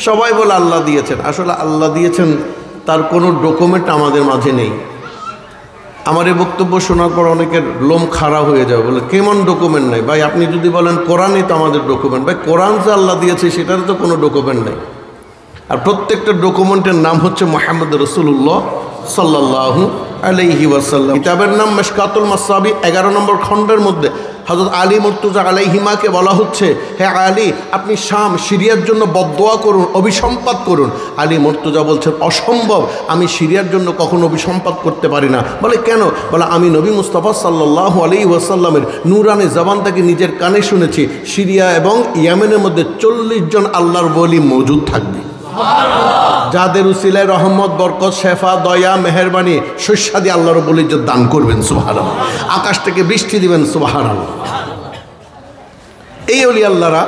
সবাই বলে আল্লাহ দিয়েছেন, আসলে আল্লাহ দিয়েছেন তার কোনো ডকুমেন্ট আমাদের মাঝে নেই। আমার এই বক্তব্য শোনার পর অনেকের লোম খাড়া হয়ে যাবে, বলে কেমন ডকুমেন্ট নেই ভাই? আপনি যদি বলেন কোরআনই তো আমাদের ডকুমেন্ট, ভাই কোরআন যে আল্লাহ দিয়েছে সেটার তো কোনো ডকুমেন্ট নেই। আর প্রত্যেকটা ডকুমেন্টের নাম হচ্ছে মুহাম্মদ রাসূলুল্লাহ সাল্লাল্লাহু আলাইহি ওয়াসাল্লাম। কিতাবের নাম মিশকাতুল মাসাবি, 11 নম্বর খণ্ডের মধ্যে হযরত আলী মুর্তজা আলাইহিমাকে বলা হচ্ছে, হে আলী, আপনি শাম সিরিয়ার জন্য বদদোয়া করুন, অভিসম্পাত করুন। আলী মুর্তজা বলছেন, অসম্ভব, আমি সিরিয়ার জন্য কখনো অভিসম্পাত করতে পারি না। বলে কেন? বলে আমি নবী মুস্তাফা সাল্লাল্লাহু আলাইহি ওয়াসাল্লামের নূরানি জবান থেকে নিজের কানে শুনেছি, সিরিয়া এবং ইয়েমেনের মধ্যে 40 জন আল্লাহর ওলি মওজুদ থাকবে, যাদের উসিলায় রহমত, বরকত, শেফা, দয়া, মেহেরবানি, শস্যাদি আল্লাহ রাব্বুল ইজ্জত দান করবেন, সুবহানাল্লাহ। আকাশ থেকে বৃষ্টি দিবেন, সুবহানাল্লাহ। এই ওলি আল্লাহরা,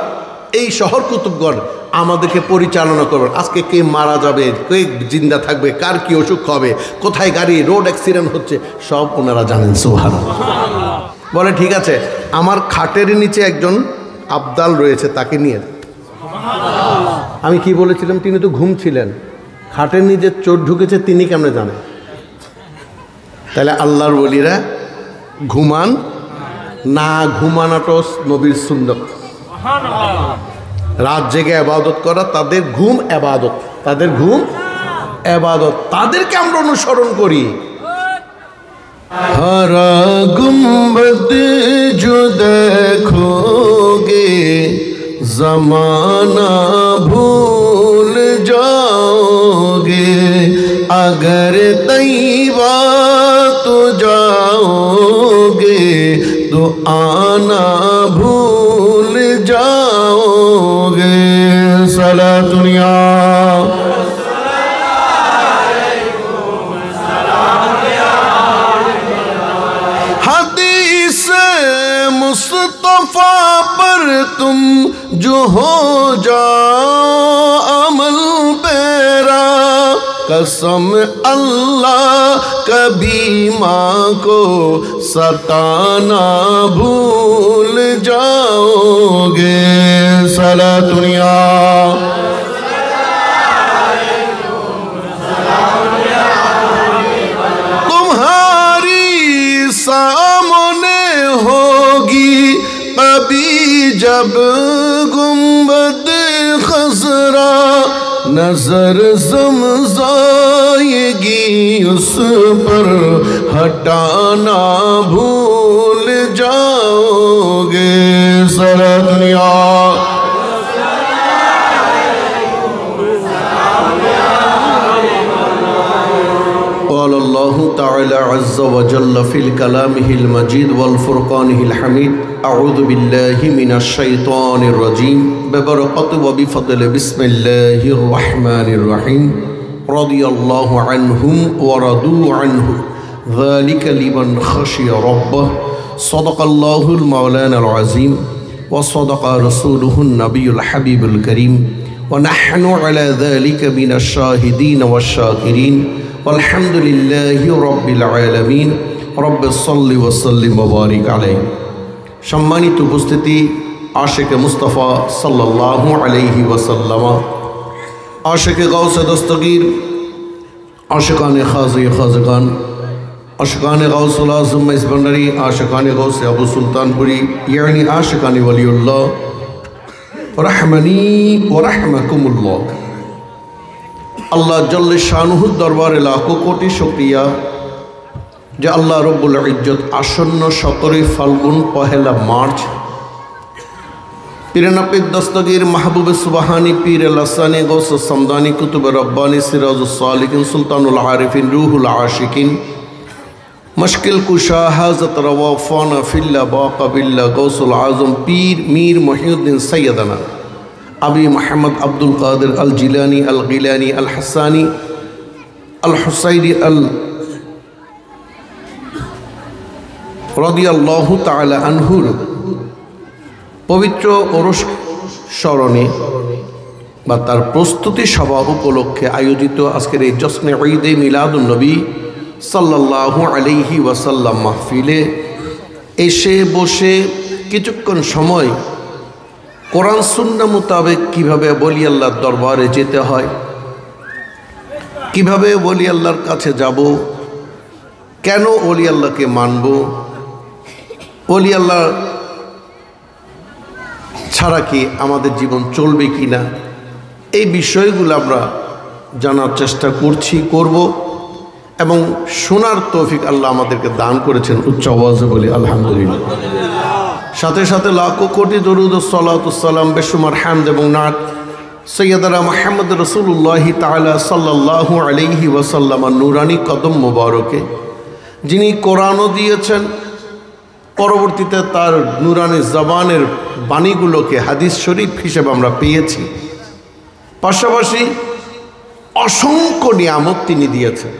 এই শহর কুতুবগড় আমাদেরকে পরিচালনা করবেন। আজকে কে মারা যাবে, কে জিন্দা থাকবে, কার কি অসুখ হবে, কোথায় গাড়ি রোড অ্যাক্সিডেন্ট হচ্ছে, সব ওনারা জানেন, সুবহানাল্লাহ। বলে ঠিক আছে, আমার খাটের নিচে একজন আবদাল রয়েছে, তাকে নিয়ে। আমি কি বলেছিলাম? তিনি তো ঘুমছিলেন, খাটের নিচে চোর ঢুকেছে, তিনি কেমনে জানেন? তাহলে আল্লাহর ওলিরা ঘুমান না, ঘুমানোটা নবীর সুন্নাত। রাত জেগে ইবাদত করা তাদের ঘুম ইবাদত, তাদের ঘুম ইবাদত, তাদেরকে আমরা অনুসরণ করি। হরা গুম্বদ जो देखोगे ज़माना भूल जाओगे, अगर तैयबा तो जाओगे तो आना भूल जाओगे। सला दुनिया हदीस मुस्तफा पर तुम जो हो जाओ अमल पेरा, कसम अल्लाह कभी माँ को सताना भूल जाओगे। सला दुनिया तुम्हारी सामने होगी कभी जब गुंबद खजरा, नजर ज़मज़ाएगी उस पर हटाना भूल जाओगे। सारा दुनिया قال الله تعالى عز وجل في الكلامه المجيد والفرقانه الحميد أعوذ بالله من الشيطان الرجيم ببركة وبفضل بسم الله الرحمن الرحيم رضي الله عنهم ورضوا عنه ذلك لمن خشي ربه صدق الله المولانا العظيم وصدق رسوله النبي الحبيب الكريم ونحن على ذلك من الشاهدين والشاكرين والحمد لله رب العالمين رب صل وسلم وبارك عليه। সম্মানিত উপস্থিতি, আশিকে মুস্তাফা সাল্লাল্লাহু আলাইহি ওয়াসাল্লাম, আশিকে গাউসে দস্তগীর, আশিকানে খাজি খাজগান, আশিকানে গাউসুল আজম মেজবান্ডারি, আশিকানে গাউসে আবু সুলতানপুরি, ইয়ানি আশিকানে ওলিউল্লাহ, রহমানি ওয়া রাহমাকুমুল্লাহ। আল্লাহ জল্লে শানুহুর দরবারে লাখো কোটি শুকরিয়া যে আল্লাহ রব্বুল ইজ্জত আসন্ন 17 ফাল্গুন 1 মার্চ পীরনাপির দস্তগীর মাহবুবে সুবহানি পীর লাসানি গৌস সমদানি কুতুবে রব্বানি সিরাজুস সালিকিন সুলতানুল আরিফিন রুহুল আশিকিন মুশকিল কুশা হাজত রওয়াফানা ফিল্লাহ বাকাবিল্লাহ গৌসুল আজম পীর মীর মহিউদ্দিন সৈয়দনা अबी मोहम्मद अब्दुल कादिर अल जिलानी अल गिलानी अल हसानी अल हुसैनी अल रदियल्लाहु ताआला अनहुर पवित्र ओरस स्मरणे বা তার প্রস্তুতি সভা উপলক্ষে আয়োজিত আজকের এই জশ্নে ঈদে মিলাদুন নবী সাল্লাল্লাহু আলাইহি ওয়াসাল্লাম মাহফিলে এসে বসে কিছুক্ষণ সময় কোরআন সুন্নাহ মোতাবেক কিভাবে ওলি আল্লাহর দরবারে যেতে হয়, কিভাবে ওলি আল্লাহর কাছে যাব, কেন ওলি আল্লাহকে মানব, ওলি আল্লাহ ছাড়া কি আমাদের জীবন চলবে কি না, এই বিষয়গুলো আমরা জানার চেষ্টা করব এবং শোনার তৌফিক আল্লাহ আমাদেরকে দান করেছেন। উচ্চ আওয়াজে বলি আলহামদুলিল্লাহ। সাথে সাথে লাখো কোটি দরুদ ও সালাতুসসালাম বেশুমার হামদ এবং নাত সৈয়দনা মুহাম্মদ রাসূলুল্লাহ তাআলা সাল্লাল্লাহু আলাইহি ওয়াসাল্লাম নূরানি কদম মোবারকে, যিনি কোরআনও দিয়েছেন, পরবর্তীতে তার নূরানি জবানের বাণীগুলোকে হাদিস শরীফ হিসেবে আমরা পেয়েছি। পাশাপাশি অসংখ্য নিয়ামত তিনি দিয়েছেন।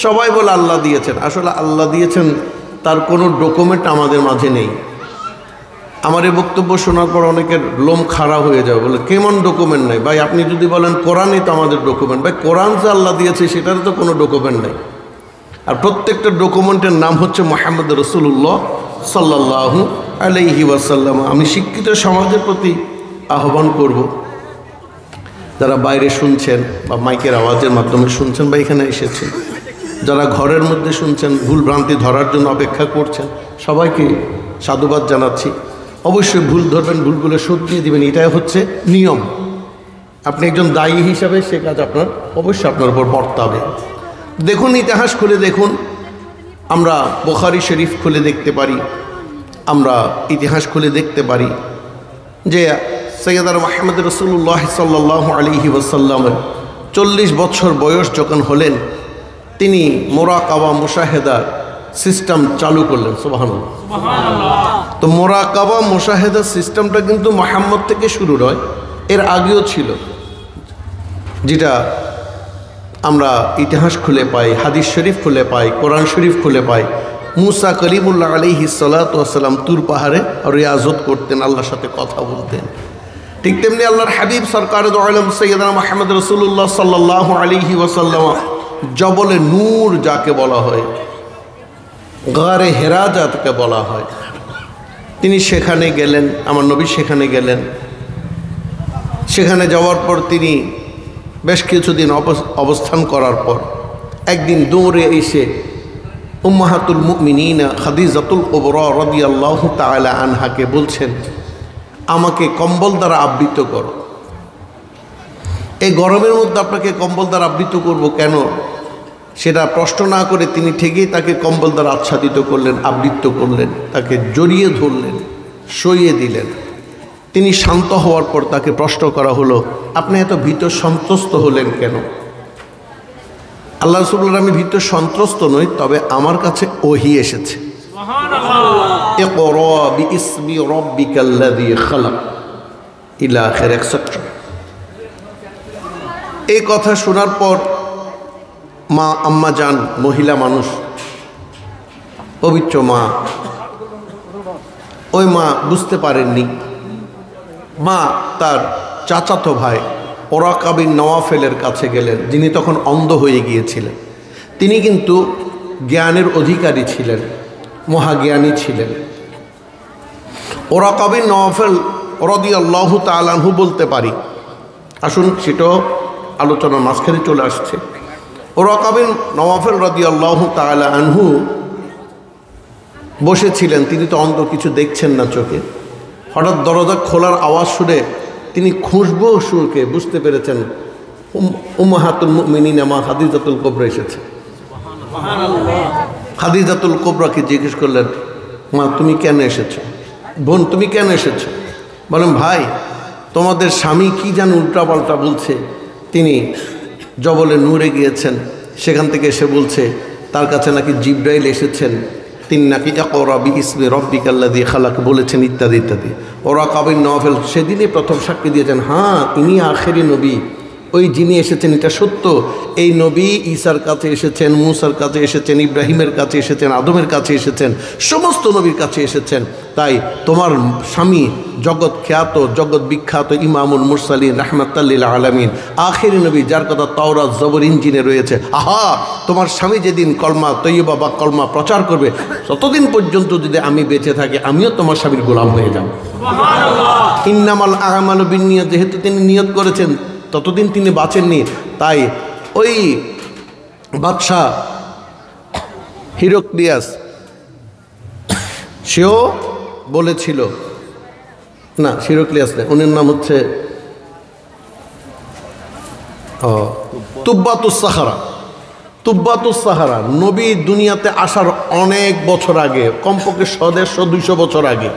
সবাই বলে আল্লাহ দিয়েছেন, আসলে আল্লাহ দিয়েছেন তার কোনো ডকুমেন্ট আমাদের মাঝে নেই। আমার এই বক্তব্য শোনার পর অনেকের লোম খাড়া হয়ে যাবে, বলে কেমন ডকুমেন্ট নাই ভাই? আপনি যদি বলেন কোরআনই তো আমাদের ডকুমেন্ট, ভাই কোরআন যে আল্লাহ দিয়েছে সেটার তো কোনো ডকুমেন্ট নেই। আর প্রত্যেকটা ডকুমেন্টের নাম হচ্ছে মুহাম্মদ রাসূলুল্লাহ সাল্লাল্লাহু আলাইহি ওয়াসাল্লাম। আমি শিক্ষিত সমাজের প্রতি আহ্বান করব, যারা বাইরে শুনছেন বা মাইকের আওয়াজের মাধ্যমে শুনছেন বা এখানে এসেছেন, যারা ঘরের মধ্যে শুনছেন, ভুল ভ্রান্তি ধরার জন্য অপেক্ষা করছেন, সবাইকে সাধুবাদ জানাচ্ছি। অবশ্যই ভুল ধরবেন, ভুলগুলো শুধরিয়ে দিবেন, এটাই হচ্ছে নিয়ম। আপনি একজন দায়ী হিসাবে সে কাজ অবশ্যই আপনার উপর বর্তাবে। দেখুন, ইতিহাস খুলে দেখুন, আমরা বুখারী শরীফ খুলে দেখতে পারি, আমরা ইতিহাস খুলে দেখতে পারি যে সৈয়দনা মুহাম্মদ রাসূলুল্লাহ সাল্লাল্লাহু আলাইহি ওয়াসাল্লামের 40 বছর বয়স যখন হলেন, তিনি মুরাকাবা মুশাহেদা সিস্টেম চালু করলেন। সুবহানাল্লাহ। তো মুরাকাবা মুশাহেদা সিস্টেমটা কিন্তু মুহাম্মদ থেকে শুরু নয়, এর আগেও ছিল, যেটা আমরা ইতিহাস খুলে পাই, হাদিস শরীফ খুলে পাই, কোরআন শরীফ খুলে পাই। মুসা কলিমুল্লাহ আলাইহিস সালাতু ওয়াস সালাম তুর পাহাড়ে রিয়াজত করতেন, আল্লাহর সাথে কথা বলতেন। ঠিক তেমনি আল্লাহর হাবিব সরকার দু আলম সৈয়দনা মুহাম্মদ রাসূলুল্লাহ সাল্লাল্লাহু আলাইহি ওয়াসাল্লাম জবলে নূর যাকে বলা হয়, গারে হেরা যাকে বলা হয়, তিনি সেখানে গেলেন, আমার নবী সেখানে গেলেন। সেখানে যাওয়ার পর তিনি বেশ কিছুদিন অবস্থান করার পর একদিন দৌড়ে এসে উম্মাহাতুল মুমিনিনা খাদিজাতুল কুবরা রাদিয়াল্লাহু তাআলা আনহাকে বলছেন, আমাকে কম্বল দ্বারা আবৃত করো। এই গরমের মধ্যে আপনাকে কম্বল দ্বারা আবৃত করব কেন, সেটা প্রশ্ন না করে তিনি ঠিকই তাকে কম্বল দ্বারা আচ্ছাদিত করলেন, আবৃত করলেন, তাকে জড়িয়ে ধরলেন, সইয়ে দিলেন। তিনি শান্ত হওয়ার পর তাকে প্রশ্ন করা হলো, আপনি এত ভীত সন্ত্রস্ত হলেন কেন? আল্লাহ রাসূল বললেন, আমি ভীত সন্ত্রস্ত নই, তবে আমার কাছে ওহী এসেছে। ইকরা বিইসমি রাব্বিকাল্লাযী খালাক ইলা আখির এটসেট্রা। এই কথা শোনার পর মা আম্মা জান, মহিলা মানুষ, পবিত্র মা, ওই মা বুঝতে পারেননি। মা তার চাচাতো ভাই ওরাকা বিন নওয়াফেলের কাছে গেলেন, যিনি তখন অন্ধ হয়ে গিয়েছিলেন। তিনি কিন্তু জ্ঞানের অধিকারী ছিলেন, মহাজ্ঞানী ছিলেন। ওরাকা বিন নওয়াফেল রাদিয়াল্লাহু তাআলা আনহু বলতে পারি, আসুন সেটাও আলোচনার মাঝখানে চলে আসছে। ওরাকা বিন নওয়াফেল রাদিয়াল্লাহু তাআলা আনহু বসেছিলেন, তিনি তো অন্ধ, কিছু দেখছেন না চোখে। হঠাৎ দরজা খোলার আওয়াজ শুনে তিনি খুশবু শুনে বুঝতে পেরেছেন উম্মাহাতুল মুমিনিনা মা খাদিজাতুল কুবরা এসেছে। খাদিজাতুল কুবরাকে জিজ্ঞেস করলেন, মা তুমি কেন এসেছো? বোন তুমি কেন এসেছো? বলেন, ভাই তোমাদের স্বামী কি যেন উল্টাপাল্টা বলছে, তিনি জবলে নূরে গিয়েছেন, সেখান থেকে এসে বলছে তার কাছে নাকি জিবরাইল এসেছেন, তিনি নাকি ইকরা বিইসমি রাব্বিকাল্লাযী খালাক বলেছেন, ইত্যাদি ইত্যাদি। ওরাকা বিন নওয়াফেল সেদিনই প্রথম সাক্ষী দিয়েছেন, হ্যাঁ ইনি আখেরি নবী, ওই যিনি এসেছেন এটা সত্য, এই নবী ঈসার কাছে এসেছেন, মূসার কাছে এসেছেন, ইব্রাহিমের কাছে এসেছেন, আদমের কাছে এসেছেন, সমস্ত নবীর কাছে এসেছেন। তাই তোমার স্বামী জগৎ খ্যাত, জগৎ বিখ্যাত ইমামুল মুরসালিন রাহমাতাল্লিল আলামিন, আখিরি নবী, যার কথা তাওরাত জবর ইঞ্জিনে রয়েছে, আহা তোমার স্বামী যেদিন কলমা তৈয়বা বা কলমা প্রচার করবে, ততদিন পর্যন্ত যদি আমি বেঁচে থাকি আমিও তোমার স্বামীর গোলাম হয়ে যাব। ইন্নামাল আমালু বিন্নিয়াত, যেহেতু তিনি নিয়ত করেছেন ততদিন তিনি বাঁচেননি। তাই ওই বাদশাহ হিরাক্লিয়াস সেও বলেছিল, না হিরাক্লিয়াস না, উনার নাম হচ্ছে তুব্বাতুস সাহারা। তুব্বাতুস সাহারা নবী দুনিয়াতে আসার অনেক বছর আগে, কমপক্ষে 150-200 বছর আগে,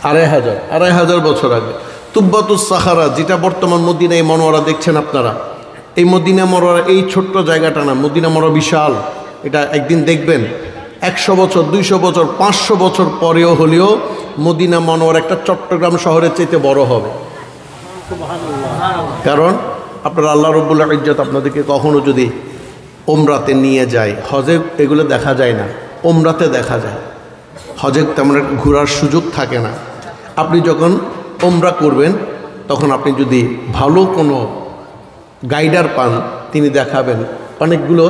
2500 বছর আগে, তুব্বাতুস সাহারা, যেটা বর্তমান মদিনায় মনোয়ারা দেখছেন আপনারা, এই মদিনা মনোয়ারা এই ছোট্ট জায়গাটা না, মদিনা মনোয়ারা বিশাল। এটা একদিন দেখবেন 100 বছর, 200 বছর, 500 বছর পরেও হলেও মদিনা মনোয়ারা একটা চট্টগ্রাম শহরের চাইতে বড় হবে। কারণ আপনারা আল্লাহ রাব্বুল ইজ্জত আপনাদেরকে কখনো যদি ওমরাতে নিয়ে যায়, হজে এগুলো দেখা যায় না, ওমরাতে দেখা যায়। হজে তেমন ঘোরার সুযোগ থাকে না। আপনি যখন ওমরা করবেন তখন আপনি যদি ভালো কোনো গাইডার পান, তিনি দেখাবেন অনেকগুলো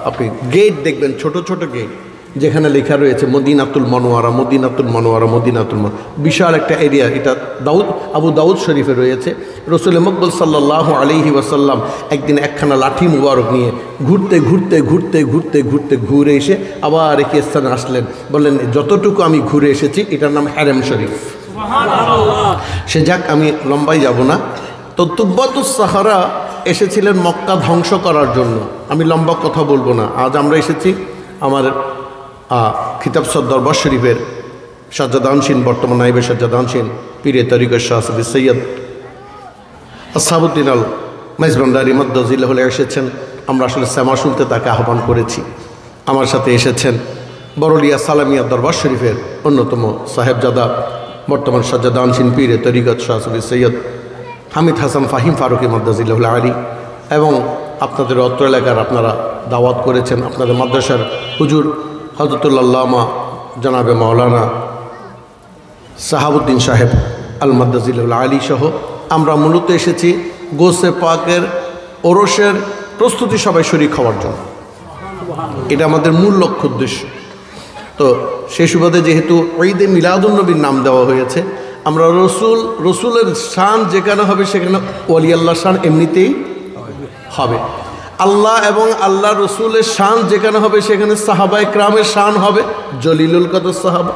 আপনি গেট দেখবেন, ছোট ছোট গেট, যেখানে লেখা রয়েছে মদিনাতুল মনোয়ারা, মদিনাতুল মনোয়ারা, মদিনাতুল মনোয়ারা, বিশাল একটা এরিয়া। এটা আবু দাউদ শরীফে রয়েছে। রসুল মকবুল সাল্লাল্লাহু আলাইহি ওয়াসাল্লাম একদিন একখানা লাঠি মুবারক নিয়ে ঘুরতে ঘুরতে ঘুরতে ঘুরতে ঘুরতে ঘুরে এসে আবার একই স্থানে আসলেন, বললেন যতটুকু আমি ঘুরে এসেছি এটার নাম হারেম শরীফ। সে যাক, আমি লম্বাই যাব না। তো তুব্বাতুস সাহারা এসেছিলেন মক্কা ধ্বংস করার জন্য। আমি লম্বা কথা বলবো না। আজ আমরা এসেছি আমার কিতাব দরবার শরীফের সাজ্জাদানশীন, বর্তমান নাইবে সাজ্জাদানশীন পীরে তরিকত শাহ সৈয়দ আসহাবুদ্দিন আল মাইজভান্ডারি মদ্দাজিল্লাহ এসেছেন। আমরা আসলে সেমা শুনতে তাকে আহ্বান করেছি। আমার সাথে এসেছেন বরলিয়া সালামিয়া দরবার শরীফের অন্যতম সাহেবজাদা, বর্তমান সাজ্জাদানশীন পীরে তরিকত শাহ সৈয়দ হামিদ হাসান ফাহিম ফারুকি মদ্দাজিল্লাহ আলী, এবং আপনাদের অত্র এলাকার আপনারা দাওয়াত করেছেন আপনাদের মাদ্রাসার হুজুর হযরতুল্লামা জনাবে মাওলানা সাহাবুদ্দিন সাহেব আল মদ্দাজিল্লাহ আলী সহ আমরা মূলত এসেছি গোসে পাকের ওরসের প্রস্তুতি সবাই শরীক হওয়ার জন্য। এটা আমাদের মূল লক্ষ্য উদ্দেশ্য। তো সেই সুবাদে যেহেতু ঈদে মিলাদুন্নবীর নাম দেওয়া হয়েছে, আমরা রসুলের শান যেখানে হবে সেখানে ওলি আল্লাহর শান এমনিতেই হবে। আল্লাহ এবং আল্লাহ রসুলের শান যেখানে হবে সেখানে সাহাবায়ে কেরামের শান হবে জলিলুল কদর সাহাবা।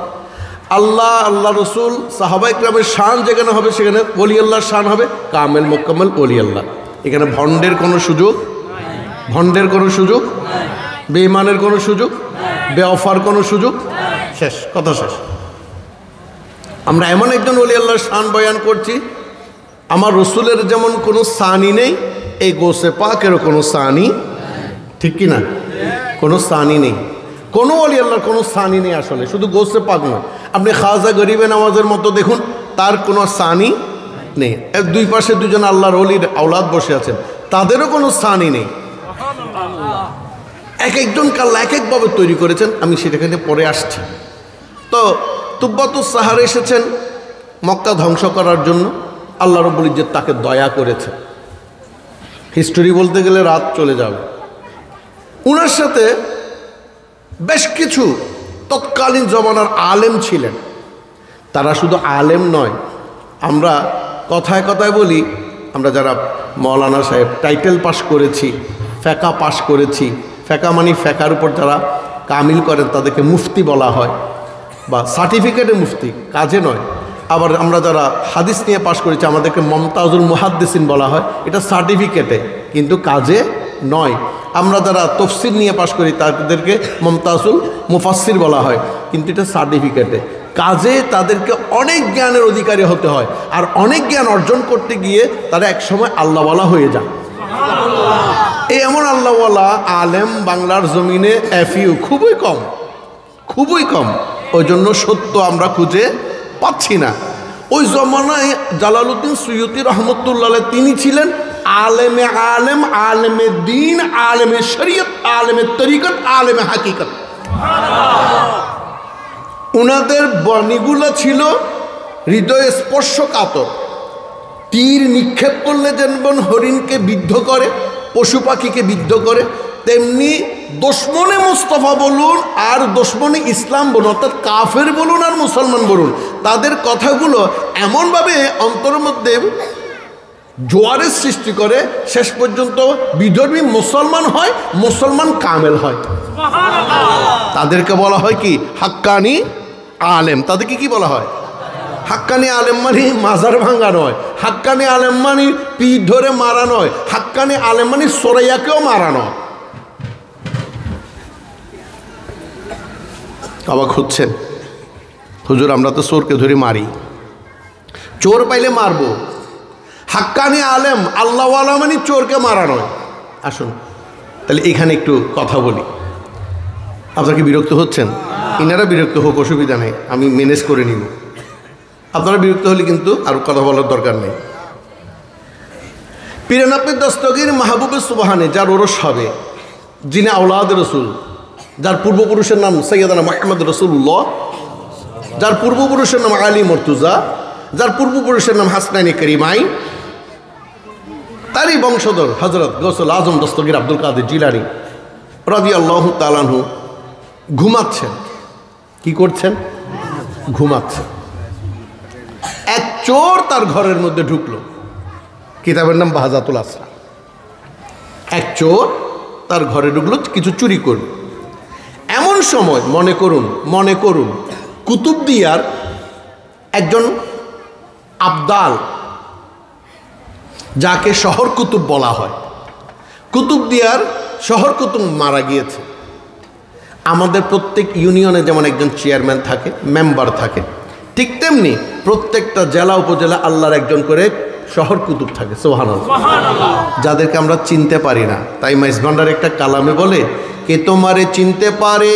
আল্লাহ রসুল সাহাবায়ে কেরামের শান যেখানে হবে সেখানে ওলি আল্লাহর শান হবে কামেল মোকাম্মেল ওলি আল্লাহ। এখানে ভণ্ডের কোনো সুযোগ, ভণ্ডের কোনো সুযোগ, বেঈমানের কোনো সুযোগ, বেওয়াফার কোনো সুযোগ, শেষ কথা শেষ। আমরা এমন একজন ওলি আল্লাহর শান বয়ান করছি, আমার রসুলের যেমন কোনো সানি নেই, এই গোসে পাকেরও কোনো সানি, ঠিক কি না? কোনো সানি নেই, কোনো ওলি আল্লাহর কোনো সানি নেই। আসলে শুধু গোসে পাক নয়, আপনি খাজা গরিবে নামাজের মতো দেখুন, তার কোনো সানি নেই। দুই পাশে দুজন আল্লাহর ওলির আওলাদ বসে আছেন, তাদেরও কোনো সানি নেই। এক একজন আল্লাহ এক একভাবে তৈরি করেছেন, আমি সেটাখানে পরে আসছি। তো তুব্বাতুস সাহারা এসেছেন মক্কা ধ্বংস করার জন্য। আল্লাহ রাব্বুল ইজ্জত তাকে দয়া করেছে। হিস্টোরি বলতে গেলে রাত চলে যাবে। উনার সাথে বেশ কিছু তৎকালীন জমানার আলেম ছিলেন। তারা শুধু আলেম নয়, আমরা কথায় কথায় বলি, আমরা যারা মৌলানা সাহেব টাইটেল পাস করেছি, ফেকা পাস করেছি, ফেকা মানে ফেকার উপর যারা কামিল করেন তাদেরকে মুফতি বলা হয়, বা সার্টিফিকেটে মুফতি, কাজে নয়। আবার আমরা যারা হাদিস নিয়ে পাশ করেছি আমাদেরকে মমতাজুল মুহাদ্দিসিন বলা হয়, এটা সার্টিফিকেটে কিন্তু কাজে নয়। আমরা যারা তফসির নিয়ে পাশ করি তাদেরকে মমতাজুল মুফাসসির বলা হয়, কিন্তু এটা সার্টিফিকেটে। কাজে তাদেরকে অনেক জ্ঞানের অধিকারী হতে হয়, আর অনেক জ্ঞান অর্জন করতে গিয়ে তারা একসময় আল্লাহওয়ালা হয়ে যায়। এই এমন আল্লাহওয়ালা আলেম বাংলার জমিনে এফইউ খুবই কম, খুবই কম। ওই জন্য সত্য আমরা খুঁজে পাচ্ছি না। ওই জমানায় জালালউদ্দিন সুয়ুতি রহমতুল্লাহ তিনি ছিলেন আলেমে আলেম, আলেমে দিন, আলেমে শরীয়ত, আলেমে তরিকত, আলেমে হাকিকত। ওনাদের বাণীগুলো ছিল হৃদয় স্পর্শকাতর। তীর নিক্ষেপ করলে যেমন হরিণকে বিদ্ধ করে, পশু পাখিকে বিদ্ধ করে, তেমনি দুশমনে মুস্তাফা বলুন আর দুশমনে ইসলাম বলুন, অর্থাৎ কাফের বলুন আর মুসলমান বলুন, তাদের কথাগুলো এমনভাবে অন্তরের মধ্যে জোয়ারের সৃষ্টি করে, শেষ পর্যন্ত বিধর্মী মুসলমান হয়, মুসলমান কামেল হয়। তাদেরকে বলা হয় কি? হাক্কানি আলেম। তাদেরকে কি বলা হয়? হাক্কানি আলেম মানে মাজার ভাঙা নয়, হাক্কানি আলেম মানে পিঠ ধরে মারা নয়, হাক্কানি আলেম মানে সরাইয়াকেও মারা নয়। অবাক হচ্ছেন? হুজুর আমরা তো চোরকে ধরে মারি, চোর পাইলে মারবো। হাক্কানি আলেম আল্লাহওয়ালা মানে চোরকে মারা নয়। আসুন তাহলে এখানে একটু কথা বলি। আপনারা কি বিরক্ত হচ্ছেন? ইনারা বিরক্ত হোক, অসুবিধা নেই, আমি ম্যানেজ করে নিব। আপনারা বিরক্ত হলে কিন্তু আর কথা বলার দরকার নেই। পীরানাপীর দস্তগীর মাহবুবে সুবহানে, যার ওরস হবে, যিনি আওলাদ রসুল, যার পূর্বপুরুষের নাম সৈয়দানা মুহাম্মদ রাসূলুল্লাহ, যার পূর্বপুরুষের নাম আলী মুর্তুজা, যার পূর্বপুরুষের নাম হাসনাইনি করিমাই, তারই বংশধর হযরত গৌসুল আজম দস্তগীর আব্দুল কাদের জিলানী রাদিয়াল্লাহু তাআলা আনহু ঘুমাচ্ছেন। কি করছেন? ঘুমাচ্ছেন। এক চোর তার ঘরের মধ্যে ঢুকলো। কিতাবের নাম বাহাজাতুল আসরা। এক চোর তার ঘরে ঢুকলো কিছু চুরি করল। এমন সময় মনে করুন কুতুবদিয়ার একজন আবদাল, যাকে শহর কুতুব বলা হয়, কুতুবদিয়ার শহর কুতুব মারা গিয়েছে। আমাদের প্রত্যেক ইউনিয়নে যেমন একজন চেয়ারম্যান থাকে, মেম্বার থাকে, ঠিক তেমনি প্রত্যেকটা জেলা উপজেলা আল্লাহর একজন করে শহর কুতুব থাকে। সুবহানাল্লাহ। যাদেরকে আমরা চিনতে পারি না। তাই মাইজভান্ডার একটা কালামে বলে, কে তোমারে চিনতে পারে,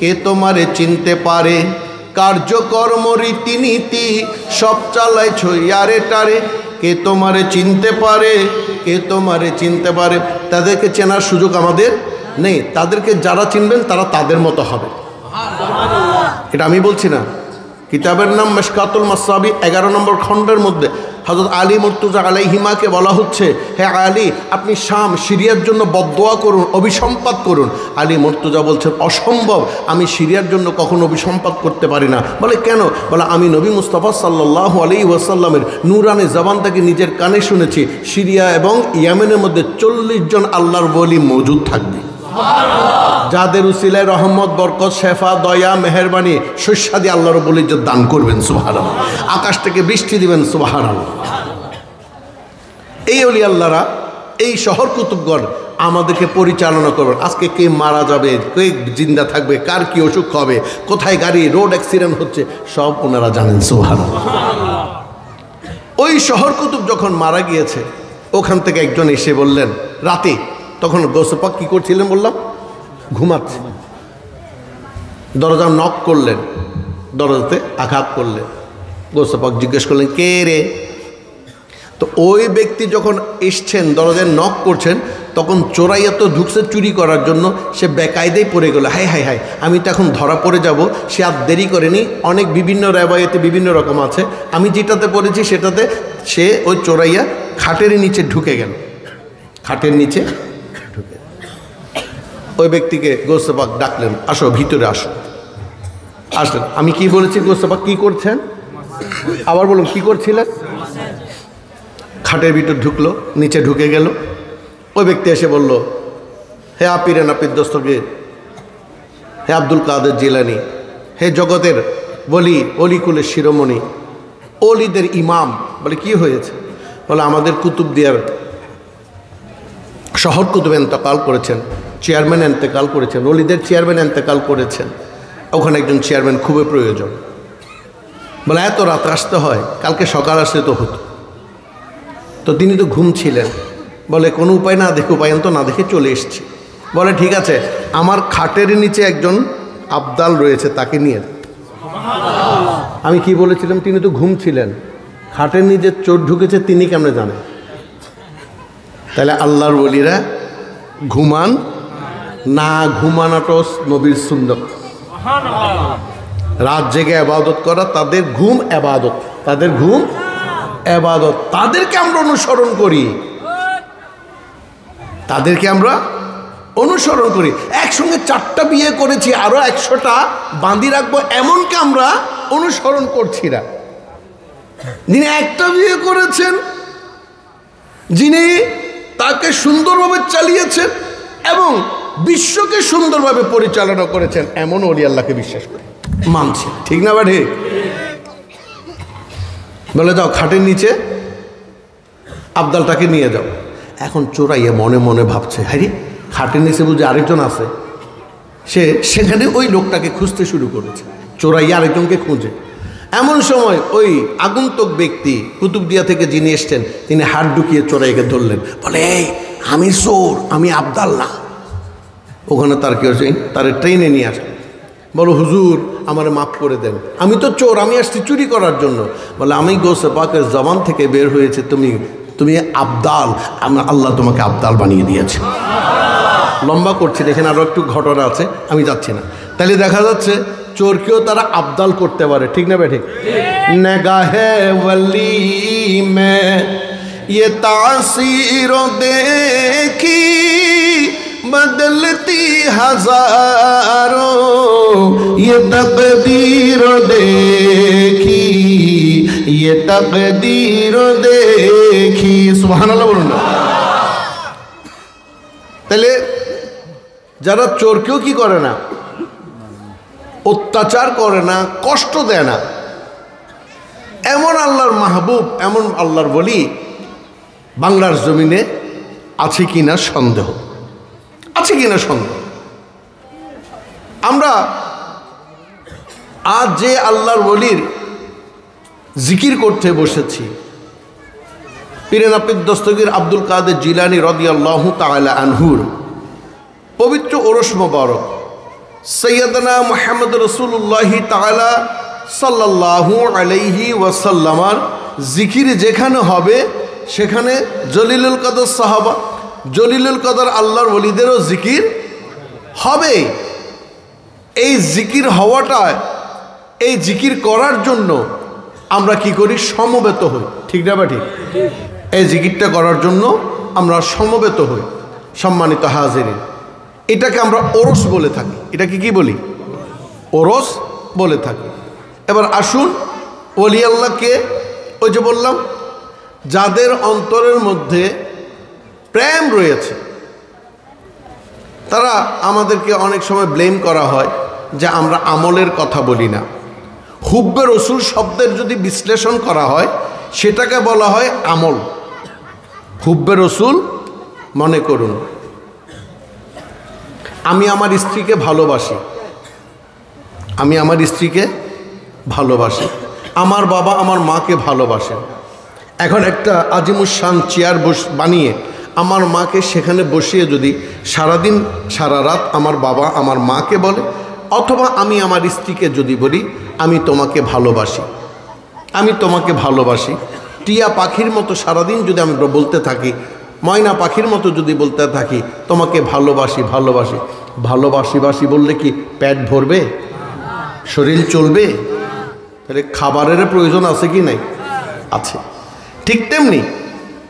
কে তোমারে চিনতে পারে, কার্যকর্ম রীতিনীতি সব চালায় ছইয়ারে টারে। কে তোমারে চিনতে পারে, কে তোমারে চিনতে পারে। তাদেরকে চেনার সুযোগ আমাদের নেই। তাদেরকে যারা চিনবেন তারা তাদের মতো হবে। এটা আমি বলছি না, কিতাবের নাম মিশকাতুল মাসাবি 11 নম্বর খণ্ডের মধ্যে হযরত আলী মুর্তুজা আলাইহিমাকে বলা হচ্ছে, হে আলী, আপনি শাম সিরিয়ার জন্য বদদোয়া করুন, অভিসম্পাত করুন। আলী মুর্তুজা বলছেন, অসম্ভব, আমি সিরিয়ার জন্য কখনো অভিসম্পাত করতে পারি না। বলে কেন? বলে আমি নবী মুস্তাফা সাল্লাল্লাহু আলাইহি ওয়াসাল্লামের নূরানি জবান থেকে নিজের কানে শুনেছি, সিরিয়া এবং ইয়েমেনের মধ্যে 40 জন আল্লাহর ওলি মওজুদ থাকবে, যাদের উসিলায় রহমত, বরকত, শেফা, দয়া, মেহেরবানি, শস্যাদি আল্লাহ রাব্বুল ইজ্জত দান করবেন। সুবহানাল্লাহ। আকাশ থেকে বৃষ্টি দিবেন। সুবহানাল্লাহ। এই ওলি আল্লাহরা, এই শহর কুতুবগণ আমাদেরকে পরিচালনা করবেন। আজকে কে মারা যাবে, কে জিন্দা থাকবে, কার কি অসুখ হবে, কোথায় গাড়ি রোড অ্যাক্সিডেন্ট হচ্ছে, সব ওনারা জানেন। সুবহানাল্লাহ। ওই শহর কুতুব যখন মারা গিয়েছে, ওখান থেকে একজন এসে বললেন রাতে, তখন গৌসে পাক কি করছিলেন বললাম? ঘুমাচ্ছে। দরজা নক করলেন, দরজাতে আঘাত করলেন। গৌসে পাক জিজ্ঞেস করলেন, কে রে? তো ওই ব্যক্তি যখন এসছেন, দরজায় নক করছেন, তখন চোরাইয়া তো ঢুকছে চুরি করার জন্য, সে বেকায়দায় পড়ে গেল। হাই হাই হাই, আমি তো এখন ধরা পড়ে যাব। সে আর দেরি করেনি, অনেক বিভিন্ন রেওয়ায়েতে বিভিন্ন রকম আছে, আমি যেটাতে পড়েছি সেটাতে সে ওই চোরাইয়া খাটের নিচে ঢুকে গেল। খাটের নিচে ঢুকে ওই ব্যক্তিকে গৌসে পাক ডাকলেন, আসো ভিতরে আসো। আসলেন। আমি কি বলেছি? গৌসে পাক কি করছেন? আবার বলুন, কি করছিলেন? খাটের ভিতর ঢুকলো, নিচে ঢুকে গেল। ওই ব্যক্তি এসে বলল, হে পীরে নাপির দস্তগীর, হে আব্দুল কাদের জিলানী, হে জগতের বলি, অলিকুলের শিরোমণি, অলিদের ইমাম। বলে কি হয়েছে? বলে আমাদের কুতুবদিয়ার শহর কুতুব এন্তেকাল করেছেন, চেয়ারম্যান এন্তেকাল করেছেন, অলিদের চেয়ারম্যান এন্তেকাল করেছেন, ওখানে একজন চেয়ারম্যান খুবই প্রয়োজন। বলে এত রাত আসতে হয়, কালকে সকাল আসলে তো হতো। তো তিনি তো ঘুমছিলেন। বলে কোনো উপায় না দেখে, উপায়ন তো না দেখে চলে এসছি। বলে ঠিক আছে, আমার খাটের নিচে একজন আবদাল রয়েছে, তাকে নিয়ে। আমি কি বলেছিলাম? তিনি তো ঘুমছিলেন। খাটের নিচে চোর ঢুকেছে, তিনি কেমনে জানেন? তাহলে আল্লাহর ওলিরা ঘুমান না, ঘুমানোটা নবীর সুন্নাত। রাত জেগে ইবাদত করা তাদের ঘুম ইবাদত, তাদের ঘুম ইবাদত। তাদেরকে আমরা অনুসরণ করি, তাদেরকে আমরা অনুসরণ করি। একসঙ্গে 4টা বিয়ে করেছি, আরো 100টা বাঁধি রাখবো, এমনকি আমরা অনুসরণ করছি না। যিনি একটা বিয়ে করেছেন, যিনি তাকে সুন্দরভাবে চালিয়েছেন এবং বিশ্বকে সুন্দরভাবে পরিচালনা করেছেন, এমন ওলি আল্লাহকে বিশ্বাস করে মানছে। ঠিক না বাড়ি? বলে যাও খাটের নিচে আবদালটাকে নিয়ে যাও। এখন চোরাইয়া মনে মনে ভাবছে, হ্যাঁ খাটের নিচে বুঝে আরেকজন আছে, সে সেখানে ওই লোকটাকে খুঁজতে শুরু করেছে, চোরাইয়া আরেকজনকে খুঁজে। এমন সময় ওই আগন্তুক ব্যক্তি কুতুবদিয়া থেকে যিনি এসছেন, তিনি হাত ঢুকিয়ে চোরাইকে ধরলেন, বলে এই আমি চোর, আমি আবদাল না। ওখানে তার কি হয়েছে, তার ট্রেনে নিয়ে আসলেন। বলো হুজুর আমারে মাফ করে দেন, আমি তো চোর, আমি আসছি চুরি করার জন্য। বলে আমি গোসে পাকের জবান থেকে বের হয়েছে তুমি আবদাল, আল্লাহ তোমাকে আবদাল বানিয়ে দিয়েছে। লম্বা করছি, এখানে আরও একটু ঘটনা আছে, আমি যাচ্ছি না। তাহলে দেখা যাচ্ছে চোরকেও তারা আবদাল করতে পারে। ঠিক না ঠিক? নেগাহে ওয়ালি মে ये तासीर देखी बदलती हजारों, ये तकदीर देखी, ये तकदीर देखी। सुबहानाल्लाह বলুন না। তাহলে যারা চোরকেও কি করে না, অত্যাচার করে না, কষ্ট দেয় না, এমন আল্লাহর মাহবুব, এমন আল্লাহর বলি বাংলার জমিনে আছে কিনা সন্দেহ, আছে কিনা সন্দেহ। আমরা আজ যে আল্লাহর বলির জিকির করতে বসেছি, পীরে নাপিদ দস্তগীর আব্দুল কাদের জিলানী রাদিয়াল্লাহু তাআলা আনহুর পবিত্র ওরস মোবারক সৈয়দনা মুহাম্মদ রাসূলুল্লাহ তাআলা সাল্লাল্লাহু আলাইহি ওয়াসাল্লামার জিকির যেখানে হবে, সেখানে জলিলুল কদর সাহাবা, জলিলুল কদর আল্লাহর ওলিদেরও জিকির হবে। এই জিকির হওয়াটা, এই জিকির করার জন্য আমরা কি করি, সমবেত হই। ঠিক না বা ঠিক? এই জিকিরটা করার জন্য আমরা সমবেত হই। সম্মানিত হাজিরিন, এটাকে আমরা ওরস বলে থাকি। এটাকে কি বলি? ওরস বলে থাকি। এবার আসুন, ওলি আল্লাহকে, ওই যে বললাম যাদের অন্তরের মধ্যে প্রেম রয়েছে, তারা আমাদেরকে অনেক সময় ব্লেম করা হয় যে আমরা আমলের কথা বলি না। হুব্বে রসুল শব্দের যদি বিশ্লেষণ করা হয়, সেটাকে বলা হয় আমল। হুব্বে রসুল, মনে করুন আমি আমার স্ত্রীকে ভালোবাসি, আমি আমার স্ত্রীকে ভালোবাসি, আমার বাবা আমার মাকে ভালোবাসেন। এখন একটা আজিমুসান চেয়ার বানিয়ে আমার মাকে সেখানে বসিয়ে যদি সারাদিন সারা রাত আমার বাবা আমার মাকে বলে, অথবা আমি আমার স্ত্রীকে যদি বলি আমি তোমাকে ভালোবাসি, আমি তোমাকে ভালোবাসি, টিয়া পাখির মতো সারাদিন যদি আমি বলতে থাকি, ময়না পাখির মতো যদি বলতে থাকি তোমাকে ভালোবাসি ভালোবাসি, ভালোবাসি বাসি বললে কি পেট ভরবে? শরীর চলবে? তাহলে খাবারের প্রয়োজন আছে কি নাই? আছে। ঠিক তেমনি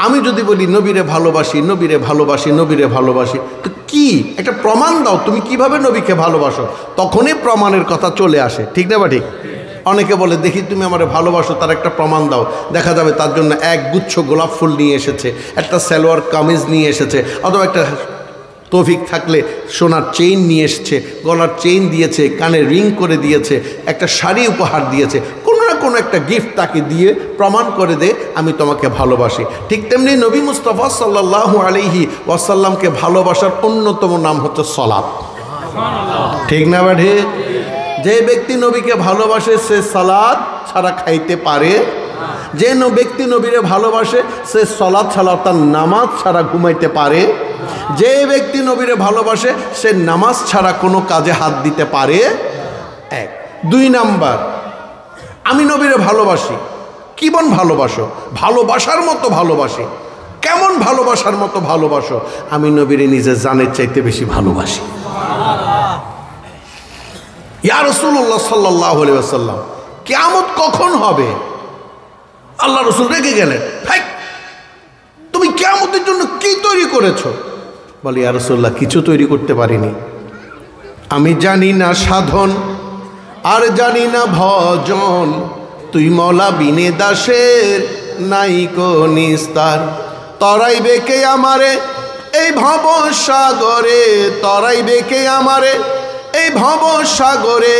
আমি যদি বলি নবীরে ভালোবাসি, নবীরে ভালোবাসি, নবীরে ভালোবাসি, তো কি একটা প্রমাণ দাও, তুমি কিভাবে নবীকে ভালোবাসো, তখনই প্রমাণের কথা চলে আসে। ঠিক না বা ঠিক? অনেকে বলে দেখি তুমি আমারে ভালোবাসো, তার একটা প্রমাণ দাও। দেখা যাবে তার জন্য এক গুচ্ছ গোলাপ ফুল নিয়ে এসেছে, একটা সালোয়ার কামিজ নিয়ে এসেছে, অথবা একটা তৌফিক থাকলে সোনার চেইন নিয়ে এসেছে, গলার চেইন দিয়েছে, কানে রিং করে দিয়েছে, একটা শাড়ি উপহার দিয়েছে, কোনো না কোনো একটা গিফট তাকে দিয়ে প্রমাণ করে দে আমি তোমাকে ভালোবাসি। ঠিক তেমনি নবী মুস্তাফা সাল্লাল্লাহু আলাইহি ওয়াসাল্লামকে ভালোবাসার অন্যতম নাম হচ্ছে সালাত। ঠিক না বাড়ে? যে ব্যক্তি নবীকে ভালোবাসে সে সালাত ছাড়া খাইতে পারে, যে ব্যক্তি নবীরে ভালোবাসে সে সালাত ছাড়া তার নামাজ ছাড়া ঘুমাইতে পারে, যে ব্যক্তি নবীরে ভালোবাসে সে নামাজ ছাড়া কোনো কাজে হাত দিতে পারে। এক। দুই নাম্বার, আমি নবীরে ভালোবাসি। কি বন ভালোবাসো? ভালোবাসার মতো ভালোবাসি। কেমন ভালোবাসার মতো ভালোবাসো? আমি নবীরে নিজের জানের চাইতে বেশি ভালোবাসি। ইয়া রাসূলুল্লাহ সাল্লাল্লাহু আলাইহি ওয়াসাল্লাম, কিয়ামত কখন হবে? আল্লাহ রাসূল রেগে গেলেন, হাই তুমি কিয়ামতের জন্য কি তৈরি করেছো? বলে, ইয়া রাসূলুল্লাহ, কিছু তৈরি করতে পারিনি। আমি জানি না সাধন আর জানি না ভজন, তুই মওলা বিনে দাসের নাই কো নিস্তার। তরাইবে কে আমারে এই ভব সাগরে, তরাইবে কে আমারে এই ভব সাগরে,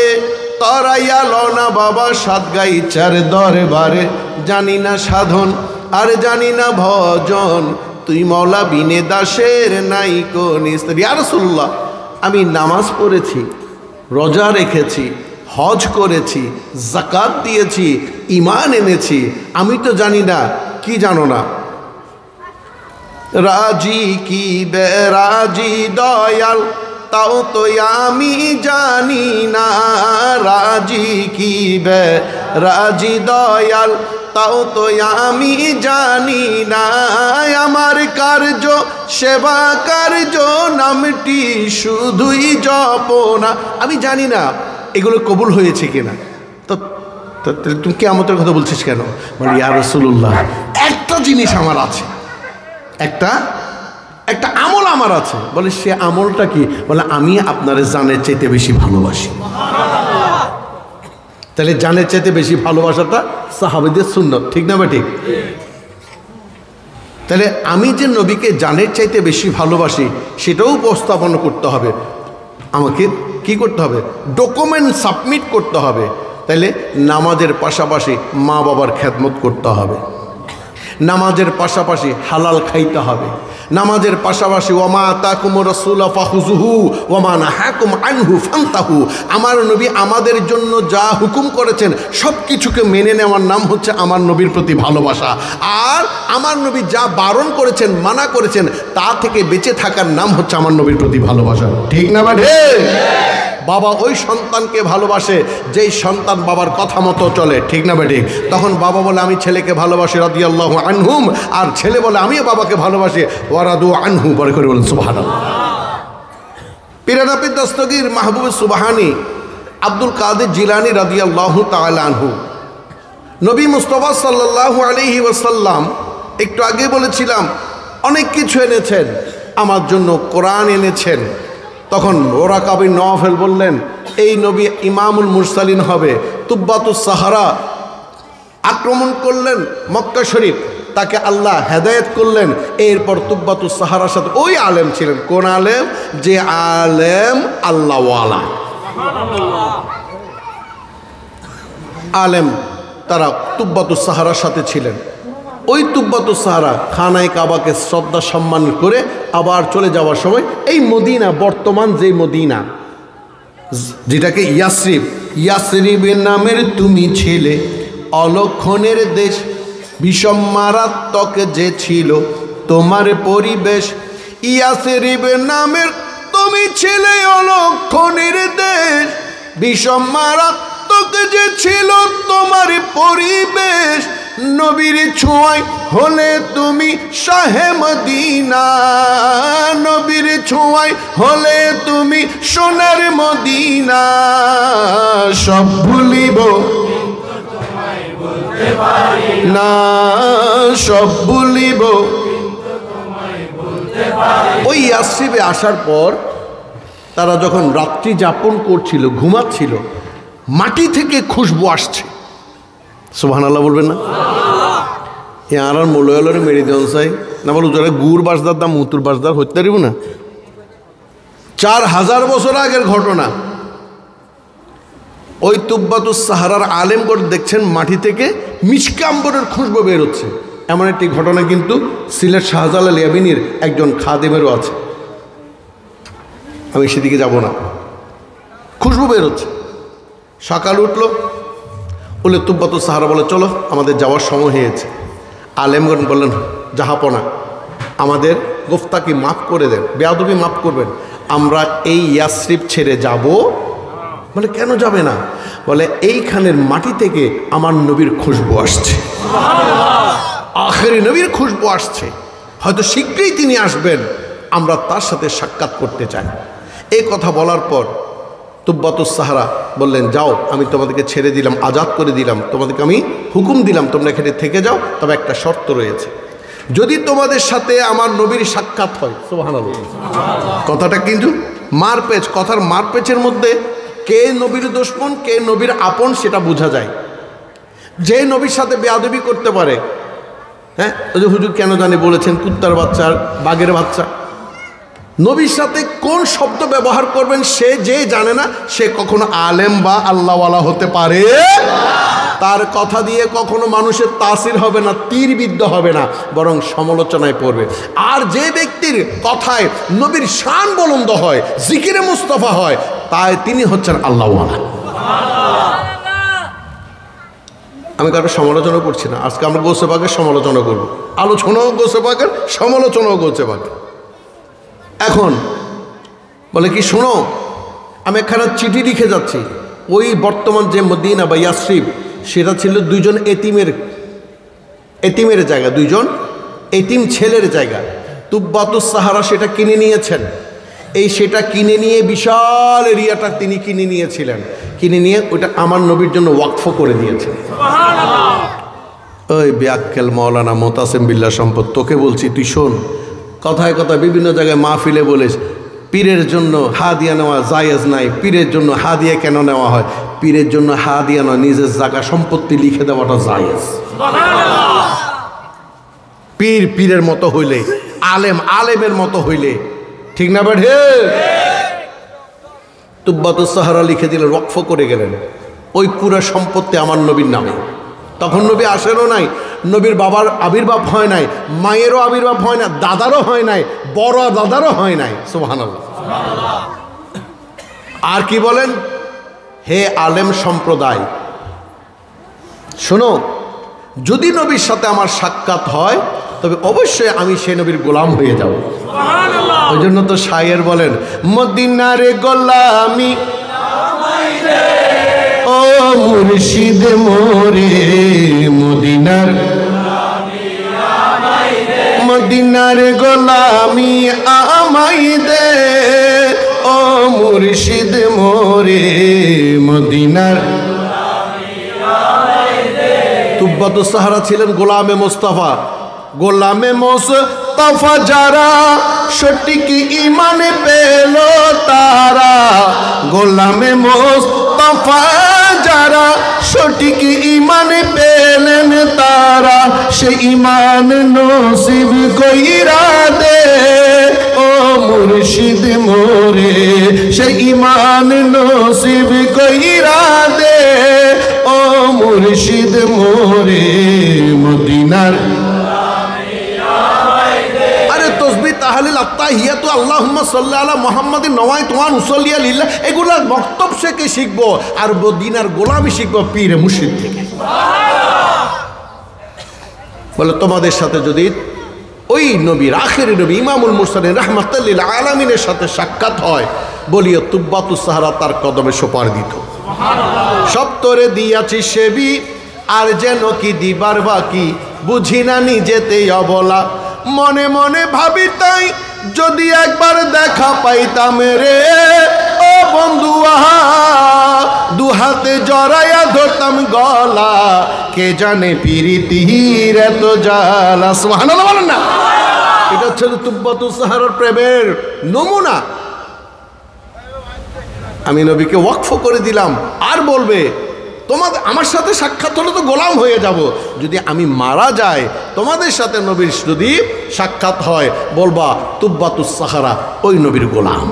তরাইয়া লনা বাবা সাতগাইচার দরবারে। জানি না সাধন আর জানি না ভজন, তুই মওলা বিনে দাসের নাই কো নিস্তার। ইয়া রাসূলুল্লাহ, আমি নামাজ পড়েছি, রোজা রেখেছি, হজ করেছি, যাকাত দিয়েছি, ঈমান এনেছি, আমি তো জানি না। কি জানো না? রাজি কি বেরাজি দয়াল, তাও তো আমি জানি না। রাজি কি বেরাজি দয়াল, তাও তো আমি জানি না। আমার কার্য সেবা কার্য নামটি শুধুই জপনা, আমি জানি না এগুলো কবুল হয়েছে কিনা। তো তুমি কিয়ামতের কথা বলছিস কেন? বলি, ইয়া রাসূলুল্লাহ, একটা জিনিস আমার আছে, একটা আমল আমার আছে। বলে, সে আমলটা কি? বলে, আমি আপনার জানের চাইতে বেশি ভালোবাসি। তাহলে জানের চাইতে বেশি ভালোবাসাটা সাহাবীদের সুন্নত, ঠিক না? বা ঠিক? তাহলে আমি যে নবীকে জানের চাইতে বেশি ভালোবাসি সেটাও উপস্থাপন করতে হবে। আমাকে কি করতে হবে? ডকুমেন্ট সাবমিট করতে হবে। তাহলে নামাজের পাশাপাশি মা বাবার খেদমত করতে হবে, নামাজের পাশাপাশি হালাল খাইতে হবে, নামাজের পাশাপাশি ওয়ামা আতাকুমুর রাসূলু ফাখুযুহু ওয়ামা নাহাকুম আনহু ফান্তাহু। আমার নবী আমাদের জন্য যা হুকুম করেছেন সব কিছুকে মেনে নেওয়ার নাম হচ্ছে আমার নবীর প্রতি ভালোবাসা। আর আমার নবী যা বারণ করেছেন, মানা করেছেন, তা থেকে বেঁচে থাকার নাম হচ্ছে আমার নবীর প্রতি ভালোবাসা, ঠিক না? বাড়ে বাবা ওই সন্তানকে ভালোবাসে যেই সন্তান বাবার কথা মতো চলে, ঠিক না বেটি? তখন বাবা বলে, আমি ছেলেকে ভালোবাসি রাদিয়াল্লাহু আনহুম, আর ছেলে বলে, আমিও বাবাকে ভালোবাসি ওয়ারাদু আনহু। বলে করে বলেন সুবহানাল্লাহ। পিরানাপি দস্তগীর মাহবুব সুবহানি আব্দুল কাদের জিলানী রাদিয়াল্লাহু তাআলা আনহু, নবী মুস্তাফা সাল্লাল্লাহু আলাইহি ওয়াসাল্লাম, একটু আগে বলেছিলাম অনেক কিছু এনেছেন আমার জন্য, কোরআন এনেছেন। তখন ওরাকা বিন নওফল বললেন, এই নবী ইমামুল মুরসালিন হবে। তুব্বাতুস সাহারা আক্রমণ করলেন মক্কা শরীফ, তাকে আল্লাহ হেদায়েত করলেন। এরপর তুব্বাতুস সাহারার সাথে ওই আলেম ছিলেন। কোন আলেম? যে আলেম আল্লাহওয়ালা আলেম, তারা তুব্বাতুস সাহারার সাথে ছিলেন। ওই তুব্বাতুস সাহারা খানায় কাবাকে শ্রদ্ধা সম্মান করে আবার চলে যাওয়ার সময় এই মদিনা, বর্তমান যে মদিনা, যেটাকে ইয়াসরিবের নামের তুমি ছেলে, অলক্ষণের দেশ, বিষম মারাত্মক যে ছিল তোমার পরিবেশ। ইয়াসরিবের নামের তুমি ছেলে, অলক্ষণের দেশ, বিষম মারাত্মক যে ছিল তোমার পরিবেশ। নবীর ছোঁয়ায় হলে তুমি শাহে মদিনা, নবীর ছোঁয়ায় হলে তুমি সোনার মদিনা। সব ভুলিব না, সব ভুলিব। ওই ইয়াসরিবে আসার পর তারা যখন রাত্রি যাপন করছিল, ঘুমাচ্ছিল, মাটি থেকে খুশবু আসছে। সুবহানাল্লাহ বলবেন না? আর মোলরে মেরে দেন চাই না, বলো যারা গুড় বাসদার দাম মুতুর বাসদার হইতে পারিব না। 4000 বছর আগের ঘটনা। ওই তুব্বাতুস সাহারার আলেমগণ দেখছেন মাটি থেকে মিশকে আম্বরের খুশবু বের হচ্ছে। এমন একটি ঘটনা কিন্তু সিলেট শাহজালাল ইয়ামিনীর একজন খাদেমেরও আছে, আমি সেদিকে যাব না। খুশবু বের হচ্ছে। সকাল উঠলো, বলে তুব্বাতুস সাহারা বলে, চলো আমাদের যাওয়ার সময় হয়েছে। আলেমগণ বললেন, জাহাপনা, আমাদের গোফতাকে মাফ করে দেন, বেয়াদবি মাফ করবেন, আমরা এই ইয়াসরিব ছেড়ে যাব। বলে, কেন যাবে না? বলে, এইখানের মাটি থেকে আমার নবীর খুশবু আসছে, আখেরি নবীর খুশবু আসছে। হয়তো শীঘ্রই তিনি আসবেন, আমরা তার সাথে সাক্ষাৎ করতে চাই। এই কথা বলার পর তুব্বাতুস সাহারা বললেন, যাও, আমি তোমাদেরকে ছেড়ে দিলাম, আজাদ করে দিলাম, তোমাদেরকে আমি হুকুম দিলাম তোমরা এখানে থেকে যাও, তবে একটা শর্ত রয়েছে, যদি তোমাদের সাথে আমার নবীর সাক্ষাৎ হয়। সুবহানাল্লাহ। কথাটা কিন্তু মারপেচ, কথার মারপেচের মধ্যে কে নবীর দুশমন কে নবীর আপন সেটা বোঝা যায়। যে নবীর সাথে বেয়াদবি করতে পারে, হ্যাঁ, ওই যে হুজুর কেন জানি বলেছেন কুত্তার বাচ্চা আর বাঘের বাচ্চা, নবীর সাথে কোন শব্দ ব্যবহার করবেন সে যে জানে না, সে কখনো আলেম বা আল্লাহওয়ালা হতে পারে। তার কথা দিয়ে কখনো মানুষের তাসির হবে না, তীরবিদ্ধ হবে না, বরং সমালোচনায় পড়বে। আর যে ব্যক্তির কথায় নবীর শান বুলন্দ হয়, জিকিরে মুস্তাফা হয়, তাই তিনি হচ্ছেন আল্লাহওয়ালা। আমি কারো সমালোচনা করছি না, আজকে আমরা গৌসে পাকের সমালোচনা করব, আলোচনাও গৌসে পাকের, সমালোচনাও গৌসে পাকের। এখন বলে কি, শোনো, আমি একখানা চিঠি লিখে যাচ্ছি। ওই বর্তমান যে মদিনা বা ইয়াসরিব, সেটা ছিল দুইজন এতিমের জায়গা, দুইজন এতিম ছেলের জায়গা। তুব্বাতুস সাহারা সেটা কিনে নিয়েছেন। সেটা কিনে নিয়ে বিশাল এরিয়াটা তিনি কিনে নিয়েছিলেন, কিনে নিয়ে ওইটা আমার নবীর জন্য ওয়াকফ করে দিয়েছেন। ওই বেআক্কেল মাওলানা মোতাসেম বিল্লাহ সম্পদ, তোকে বলছি, তুই শোন, কথায় কথায় বিভিন্ন জায়গায় মাহফিলে বলিস পীরের জন্য হাদিয়া নেওয়া জায়েজ নাই, পীরের জন্য হাদিয়া কেন নেওয়া হয়? পীরের জন্য হাদিয়া নয়, নিজের জায়গা সম্পত্তি লিখে দেওয়াটা জায়েজ। পীর পীরের মতো হইলে, আলেম আলেমের মতো হইলে, ঠিক না বেঠে? তুব্বাতুস সাহারা লিখে দিলেন, ওয়াকফ করে গেলেন, ওই পুরো সম্পত্তি আমার নবীর নামে। তখন নবী আসেনও নাই, নবীর বাবার আবির্ভাব হয় নাই, মায়েরও আবির্ভাব হয় না, দাদারও হয় নাই, বড় দাদারও হয় নাই। সুবহানাল্লাহ। আর কি বলেন, হে আলেম সম্প্রদায়, শোনো, যদি নবীর সাথে আমার সাক্ষাৎ হয় তবে অবশ্যই আমি সে নবীর গোলাম হয়ে যাব। ওই জন্য তো শায়ের বলেন, মদিনার গোলামি ও মুর্শিদ মোরে, মদিনার মদিনার গোলামি আমাই দে, ও মুর্শিদ মোরে, মদিনার। তুব্বাতুস সাহারা ছিলেন গোলামে মোস্তফা। গোলামে মোস্তফা যারা সঠিক ঈমান পেল তারা, গোলামে মোস্তফা যারা সঠিক ঈমান পেলেন তারা, সে ঈমান নসিব কইরা দে, ও মুর্শিদ মোরে, সে ঈমান নসিব কইরা দে, ও মুর্শিদ মোরে, মদিনার। আরে তসবিহ তাহলিল আত্তাহিয়াতু আল্লাহুম্মা সাল্লি আলা মুহাম্মাদিন নওয়াইতু আন উসাল্লি লিল্লাহ, এগুলা বক্তব্য থেকে শিখবো, আর মদিনার গোলামি শিখবো পীর মুর্শিদ থেকে। বলে তোমাদের সাথে যদি ওই নবীর আখেরি নবী ইমামুল মুরসালিন রাহমাতাল লিল আলামিনের সাথে সাক্ষাৎ হয়, বলিও তুব্বাতুস সাহারা তার কদমে সোপার দিত। সব তোরে দিয়াছি সেবি, আর যেন কি দিবার বাকি, বুঝি না নিজেতে অবলা, মনে মনে ভাবি তাই যদি একবার দেখা পাইতাম রে, ও বন্ধু আহা, দু হাতে জড়াইয়া ধরতাম গলা, কে জানে পিরিতির এত জ্বালা। সুবহানাল্লাহ বলেন না? এটা হচ্ছে তুব্বাতুস সাহারার প্রেমের নমুনা। আমি নবীকে ওয়াকফ করে দিলাম, আর বলবে তোমাদের আমার সাথে সাক্ষাৎ হলে তো গোলাম হয়ে যাব, যদি আমি মারা যাই তোমাদের সাথে নবীর যদি সাক্ষাৎ হয়, বলবা তুব্বাতুস সাহারা ওই নবীর গোলাম।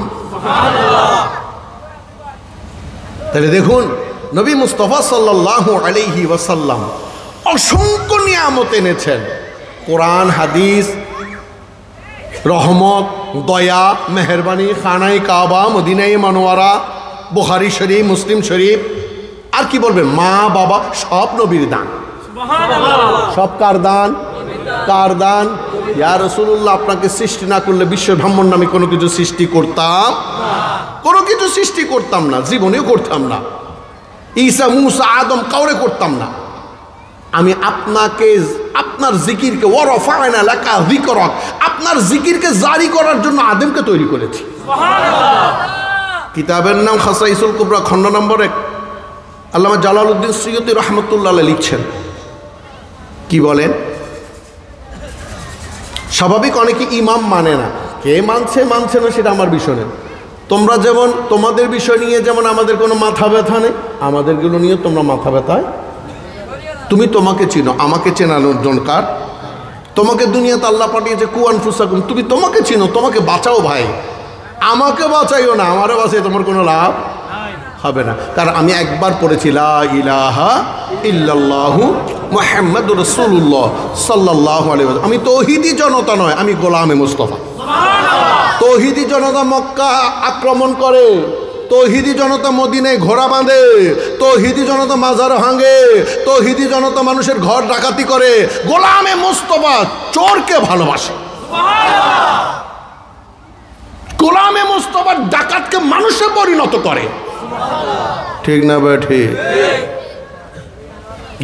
তাহলে দেখুন, নবী মুস্তাফা সাল্লাল্লাহু আলাইহি ওয়াসাল্লাম অসংখ্য নিয়ামত এনেছেন, কোরআন হাদিস, রহমত, দয়া, মেহেরবানি, খানাই কাবা, মদিনায়ে মানওয়ারা, বুখারী শরীফ, মুসলিম শরীফ, আর কি বলবেন, মা বাবা, সব নবীর দান। সব কার দান? কার দান? ইয়া রাসূলুল্লাহ, আপনাকে সৃষ্টি না করলে বিশ্ব ব্রাহ্মণ নামে কোনো কিছু সৃষ্টি করতাম? কোনো কিছু সৃষ্টি করতাম না, জীবনেও করতাম না। ঈসা, মুসা, আদম কাউরে করতাম না। আমি আপনাকে, আপনার জিকিরকে, ওয়ারাফা'না লাকা যিকরাক, আপনার জিকিরকে জারি করার জন্য আদমকে তৈরি করেছি। কিতাবের নাম খাসাইসুল কুবরা, খণ্ড নম্বর 1, আল্লামা জালালউদ্দিন সৈয়দী রহমতুল্লাহ আলাইহি লিখছেন, কি বলেন? স্বাভাবিক অনেকে ইমাম মানে না, কে মানছে মানছে না সেটা আমার বিষয় নেই। তোমরা যেমন তোমাদের বিষয় নিয়ে যেমন আমাদের কোনো মাথা ব্যথা নেই, আমাদেরগুলো নিয়ে তোমরা মাথা ব্যথায়। তুমি তোমাকে চিনো, আমাকে চেনানোর দরকার। তোমাকে দুনিয়াতে আল্লাহ পাঠিয়েছে কু আনফুসাকুম, তুমি তোমাকে চিনো, তোমাকে বাঁচাও ভাই, আমাকে বাঁচাইও না, আমারও বাঁচাই তোমার কোনো লাভ হবে না। কারণ আমি একবার পড়েছি লা ইলাহা ইল্লাল্লাহু মুহাম্মাদুর রাসূলুল্লাহ সাল্লাল্লাহু আলাইহি ওয়াসাল্লাম। আমি তৌহিদি জনতা নয়, আমি গোলামে মুস্তাফা। তৌহিদি জনতা মক্কা আক্রমণ করে, তৌহিদি জনতা মদিনায় ঘোড়া বাঁধে, তৌহিদি জনতা মাজার ভাঙে, তৌহিদি জনতা মানুষের ঘর ডাকাতি করে। গোলামে মুস্তাফা চোরকে ভালোবাসে, গোলামে মুস্তাফা ডাকাতকে মানুষে পরিণত করে। ঠিক না বে ঠিক?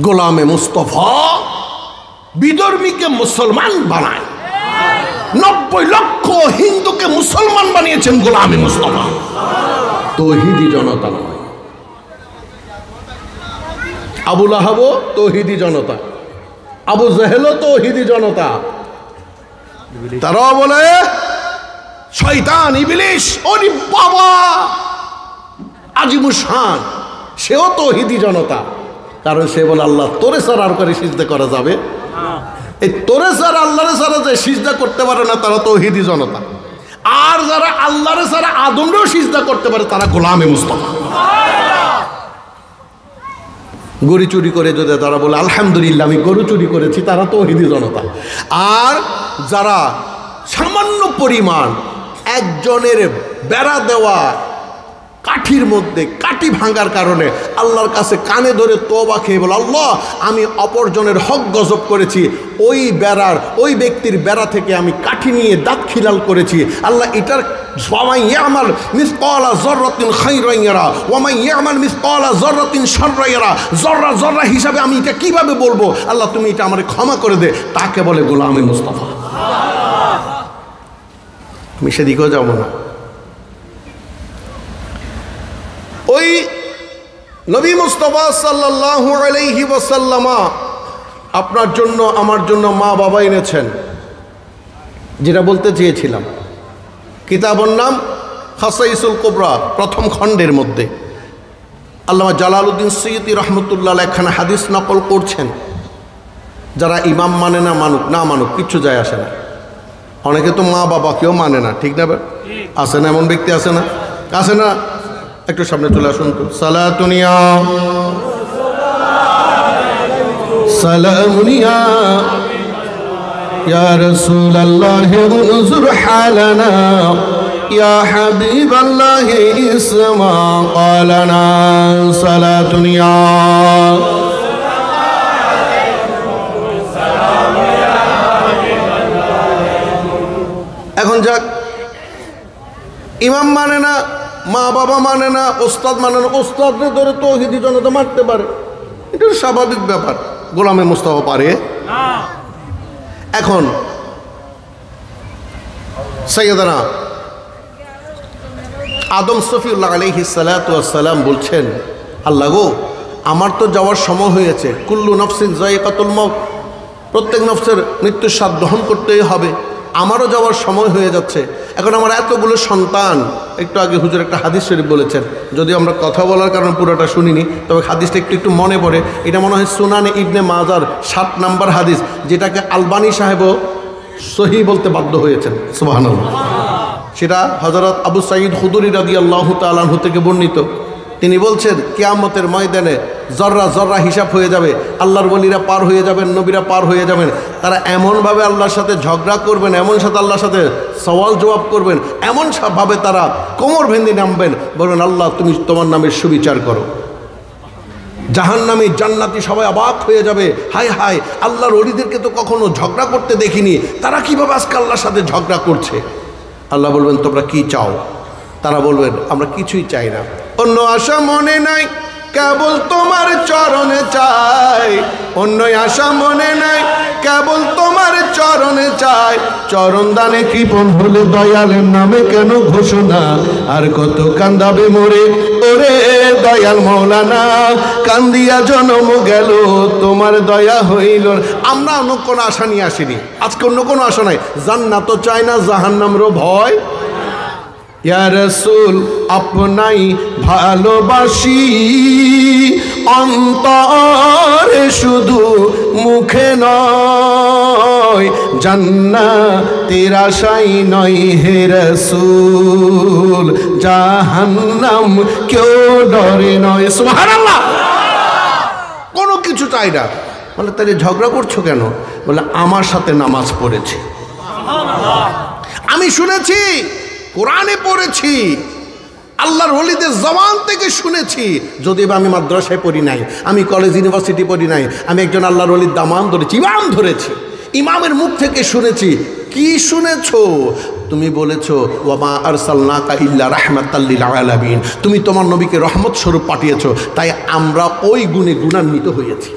গোলামে মুস্তাফা বিধর্মীকে মুসলমান বানায়, 90 লক্ষ হিন্দুকে মুসলমান বানিয়েছেন গোলামে মুস্তাফা, তৌহিদি জনতা নয়। আবু লাহাবও তৌহিদি জনতা, আবু জেহেলও তৌহিদি জনতা। তারাও বলে শয়তান ইবলিস, ওরে বাবা আজিমুস শান, সেও তৌহিদি জনতা। কারণ সে বলে আল্লাহ তোরে ছাড়া আর করে সিজদা করা যাবে? এই তোরে ছাড়া আল্লাহরে ছাড়া যে সিজদা করতে পারে না তারা তৌহিদি জনতা। আর যারা আল্লাহরে ছাড়া আদমরেও সিজদা করতে পারে তারা গোলামে মুস্তাফা। গরু চুরি করে যদি তারা বলে আলহামদুলিল্লাহ আমি গরু চুরি করেছি, তারা তৌহিদি জনতা। আর যারা সামান্য পরিমাণ একজনের বেড়া দেওয়া কাঠির মধ্যে কাঠি ভাঙার কারণে আল্লাহর কাছে কানে ধরে তওবা খেয়ে বলে আল্লাহ আমি অপরজনের হক গজব করেছি, ওই বেড়ার ওই ব্যক্তির বেড়া থেকে আমি কাঠি নিয়ে দাঁত খিলাল করেছি, আল্লাহ এটার ওয়ামান ইয়ামাল মিসকালা যাররাতিন খায়রান ইয়ারা ওয়ামান ইয়ামাল মিসকালা যাররাতিন শাররান ইয়ারা, জররা জররা হিসাবে আমি এটা কিভাবে বলবো, আল্লাহ তুমি এটা আমারে ক্ষমা করে দে, তাকে বলে গোলামে মুস্তাফা। আমি সেদিকেও যাবো না। ওই নবী মুস্তাফা সাল্লাল্লাহু আলাইহি ওয়াসাল্লাম আপনার জন্য আমার জন্য মা বাবা এনেছেন, যেটা বলতে চেয়েছিলাম। কিতাবের নাম খাসাইসুল কুবরা, প্রথম খণ্ডের মধ্যে আল্লামা জালালউদ্দিন সৈয়দী রহমতুল্লাহ একখানা হাদিস নকল করছেন। যারা ইমাম মানে না মানুক, না মানুক কিচ্ছু যায় আসে না। অনেকে তো মা বাবা কেউ মানে না, ঠিক না? আছে না এমন ব্যক্তি? আছে না? আছে না? একটু সামনে চলে আসুন তো। সালাতুনিয়া সালামুনিয়া ইয়া রাসূলুল্লাহ উনজুর হালানা ইয়া হাবিবাল্লাহ ইসমা ক্বালানা সালাতুনিয়া। এখন যাক, ইমাম মানে না, মা বাবা মানে না, ওস্তাদ মানে না, ওস্তাদকে ধরে তৌহিদি জনতা মারতে পারে, এটা স্বাভাবিক ব্যাপার। গোলামে মুস্তাফা পারে? এখন সাইয়েদানা আদম সফিউল্লাহ আলাইহিস সালাতু ওয়াস সালাম বলছেন আল্লাহ গো আমার তো যাওয়ার সময় হয়েছে, কুল্লু নফসিন যায়িকাতুল মউত, প্রত্যেক নফসের মৃত্যুর স্বাদ গ্রহণ করতেই হবে, আমারও যাওয়ার সময় হয়ে যাচ্ছে। এখন আমার এতগুলো সন্তান, একটু আগে হুজুর একটা হাদিস শরীফ বলেছেন, যদি আমরা কথা বলার কারণে পুরোটা শুনিনি, তবে হাদিসটা একটু একটু মনে পড়ে। এটা মনে হয় সুনানে ইবনে মাজার 7 নম্বর হাদিস, যেটাকে আলবানী সাহেবও সহি বলতে বাধ্য হয়েছেন। সুবহানাল্লাহ। সেটা হযরত আবু সাঈদ খুদরি রাদিয়াল্লাহু তাআলা আনহু থেকে বর্ণিত। তিনি বলছেন কিয়ামতের ময়দানে জররা জররা হিসাব হয়ে যাবে, আল্লাহর ওলিরা পার হয়ে যাবেন, নবীরা পার হয়ে যাবেন। তারা এমনভাবে আল্লাহর সাথে ঝগড়া করবেন, এমন সাথে আল্লাহর সাথে সওয়াল জবাব করবেন, এমন ভাবে তারা কোমর ভেঙে নামবেন, বলবেন আল্লাহ তুমি তোমার নামের সুবিচার করো। জাহান্নামী জান্নাতি সবাই অবাক হয়ে যাবে, হায় হায় আল্লাহর ওলিদেরকে তো কখনো ঝগড়া করতে দেখিনি, তারা কিভাবে আজকে আল্লাহর সাথে ঝগড়া করছে। আল্লাহ বলবেন তোমরা কি চাও? তারা বলবেন আমরা কিছুই চাই না, অন্য আশা মনে নাই, কেবল তোমার চরণে চাই, অন্য আশা মনে নাই, কেবল তোমার চরণে চাই। চরণ দানে কৃপণ হলে দয়ালের নামে কেন ঘোষণা, আর কত কান্দাবে মোরে ওরে দয়াল মৌলানা, কান্দিয়া জন্ম গেল তোমার দয়া হইল। আমরা অন্য কোনো আশা নিয়ে আসিনি, আজকে অন্য কোনো আশা নাই, জান্নাতও চাই না, জাহান্নামেরও ভয়। ইয়া রাসূল আপনাই ভালোবাসি, অন্তরে শুধু মুখে নয়, জান্নাতের আশাই নয় হে রাসূল, জাহান্নাম কেউ ডরে নয়। সুবহানাল্লাহ। কোনো কিছু চাই না। বলে তাহলে ঝগড়া করছো কেন? বলে আমার সাথে নামাজ পড়েছি, আমি শুনেছি, কোরআনে পড়েছি, আল্লাহর ওলিদের জবান থেকে শুনেছি। যদি বা আমি মাদ্রাসায় পড়ি নাই, আমি কলেজ ইউনিভার্সিটি পড়ি নাই, আমি একজন আল্লাহর ওলির দামান ধরেছি, ইমাম ধরেছি, ইমামের মুখ থেকে শুনেছি। কি শুনেছো? তুমি বলেছো ওয়ামা আরসালনাকা ইল্লা রাহমাতাল লিল আলামিন, তুমি তোমার নবীকে রহমত স্বরূপ পাঠিয়েছো, তাই আমরা ওই গুণে গুণান্বিত হয়েছি।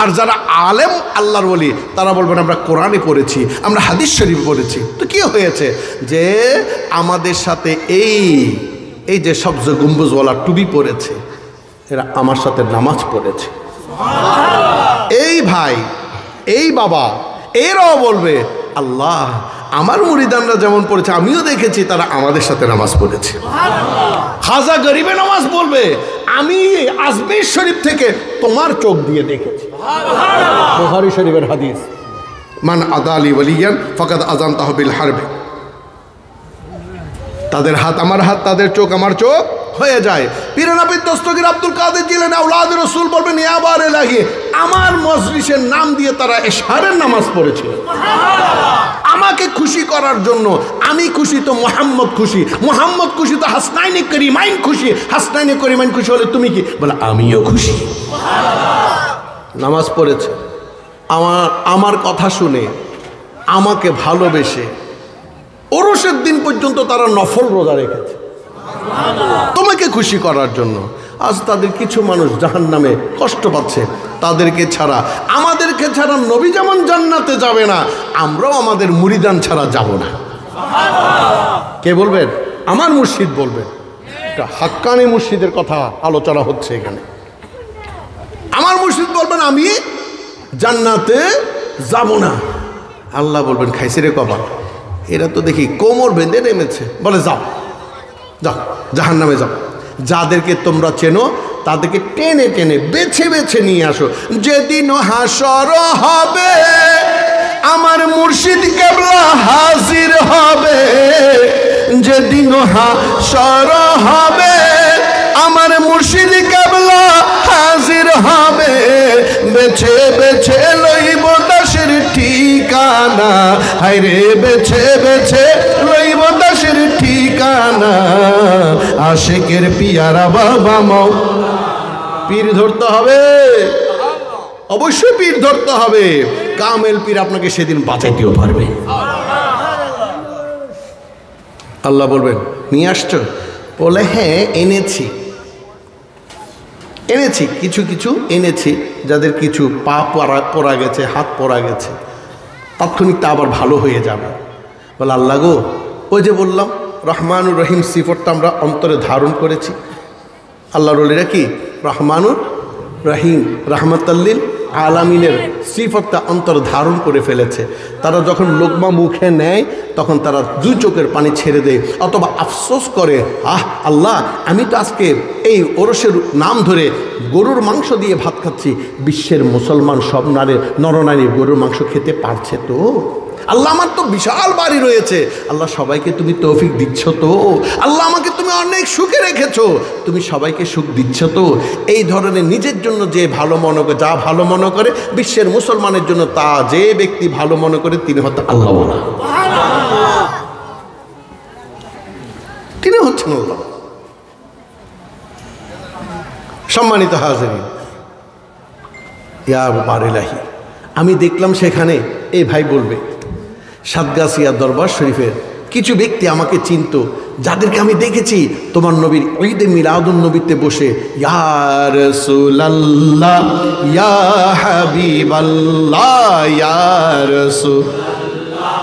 আর যারা আলেম আল্লাহর ওলি তারা বলবেন আমরা কোরআনে পড়েছি, আমরা হাদিস শরীফ পড়েছি। তো কি হয়েছে যে আমাদের সাথে এই যে সবজ গম্বুজওয়ালা টুপি পড়েছে, এরা আমার সাথে নামাজ পড়েছে। এই ভাই, এই বাবা, এরাও বলবে আল্লাহ আমার মুরিদানরা যেমন পড়েছে আমিও দেখেছি তারা আমাদের সাথে নামাজ পড়েছে। খাজা গরিবে নামাজ বলবে আমি আজমির শরীফ থেকে তোমার চোখ দিয়ে দেখেছি। বুখারী শরীফের হাদিস, মান আদালি ওয়ালিয়ান ফাকাদ আযানতাহু বিল হারবে। তাদের হাত আমার হাত, তাদের চোখ আমার চোখ হয়ে যায়। পীর নবী দস্তগীর আব্দুল কাদের জিলানী আওলাদ রাসূল বলবেন ইয়াবার ইলাহি, আমার মজলিসের নাম দিয়ে তারা ইশারের নামাজ পড়েছিল। আমাকে খুশি করার জন্য, আমি খুশি তো মোহাম্মদ খুশি, মোহাম্মদ খুশি তো হাসনাইনে করিমাইন খুশি, হাসনাইনে করিমাইন খুশি হলে তুমি কি? বলে আমিও খুশি। নামাজ পড়েছে, আমার কথা শুনে, আমাকে ভালোবেসে ওরসের দিন পর্যন্ত তারা নফল রোজা রেখেছে তোমাকে খুশি করার জন্য। আজ তাদের কিছু মানুষ জাহান্নামে কষ্ট পাচ্ছে, তাদেরকে ছাড়া, আমাদেরকে ছাড়া নবী যেমন জান্নাতে যাবে না, আমরাও আমাদের মুরিদান ছাড়া যাব না। কে বলবেন? আমার মুর্শিদ বলবেন। হাক্কানি মুর্শিদের কথা আলোচনা হচ্ছে এখানে। আমার মুর্শিদ বলবেন আমি জান্নাতে যাব না। আল্লাহ বলবেন খাইছে রে কপাল, এরা তো দেখি কোমর বেঁধে নেমেছে। বলে যাও যাও জাহান্নামে যাও। যাদেরকে তোমরা চেনো তাদেরকে টেনে টেনে বেছে বেছে নিয়ে আসো। যেদিন হাসর হবে আমার মুর্শিদ কেবলা হাজির হবে, যেদিন হাসর হবে আমার মুর্শিদ কেবলা হাজির হবে, বেছে বেছে লইব দাসের ঠিকানা, হায়রে বেছে বেছে লইব দাসের ঠিকানা, আশিকের পিয়ারা বাবা মাও। পীর ধরতে হবে, অবশ্যই পীর ধরতে হবে। কামেল পীর আপনাকে সেদিন বাঁচাইতেও পারবে। আল্লাহ বলবেন নিয়ে আসছো? বলে হ্যাঁ এনেছি, কিছু কিছু এনেছি, যাদের কিছু পা পড়া গেছে, হাত পড়া গেছে, তাৎক্ষণিক তা আবার ভালো হয়ে যাবে। বলে আল্লাহ গো, ওই যে বললাম রহমানুর রহিম সিফতটা আমরা অন্তরে ধারণ করেছি। আল্লাহর ওলিরা কি রহমানুর রহিম, রাহমাতাল্লিল আলামিনের সিফতটা অন্তর ধারণ করে ফেলেছে। তারা যখন লোকমা মুখে নেয় তখন তারা দুই চোখের পানি ছেড়ে দেয়, অথবা আফসোস করে আল্লাহ আমি তো আজকে এই ওরসের নাম ধরে গরুর মাংস দিয়ে ভাত খাচ্ছি, বিশ্বের মুসলমান সব নরনারী গরুর মাংস খেতে পারছে তো? আল্লাহ আমার তো বিশাল বাড়ি রয়েছে, আল্লাহ সবাইকে তুমি তৌফিক দিচ্ছ তো? আল্লাহ আমাকে তুমি অনেক সুখে রেখেছো, তুমি সবাইকে সুখ দিচ্ছ তো? এই ধরনের নিজের জন্য যে ভালো মনে করে, যা ভালো মনে করে বিশ্বের মুসলমানের জন্য তা যে ব্যক্তি ভালো মনে করে তিনি হয়তো আল্লাহ, তিনি হচ্ছেন আল্লাহ। সম্মানিত হাজিরিন, ইয়া বারিলাহি, আমি দেখলাম সেখানে এই ভাই বলবে সাতগাছিয়া দরবার শরীফের কিছু ব্যক্তি আমাকে চিনত, যাদেরকে আমি দেখেছি তোমার নবীর ঈদে মিলাদুন নবীতে বসে, ইয়া রাসূলুল্লাহ ইয়া হাবিবাল্লাহ ইয়া রাসূলুল্লাহ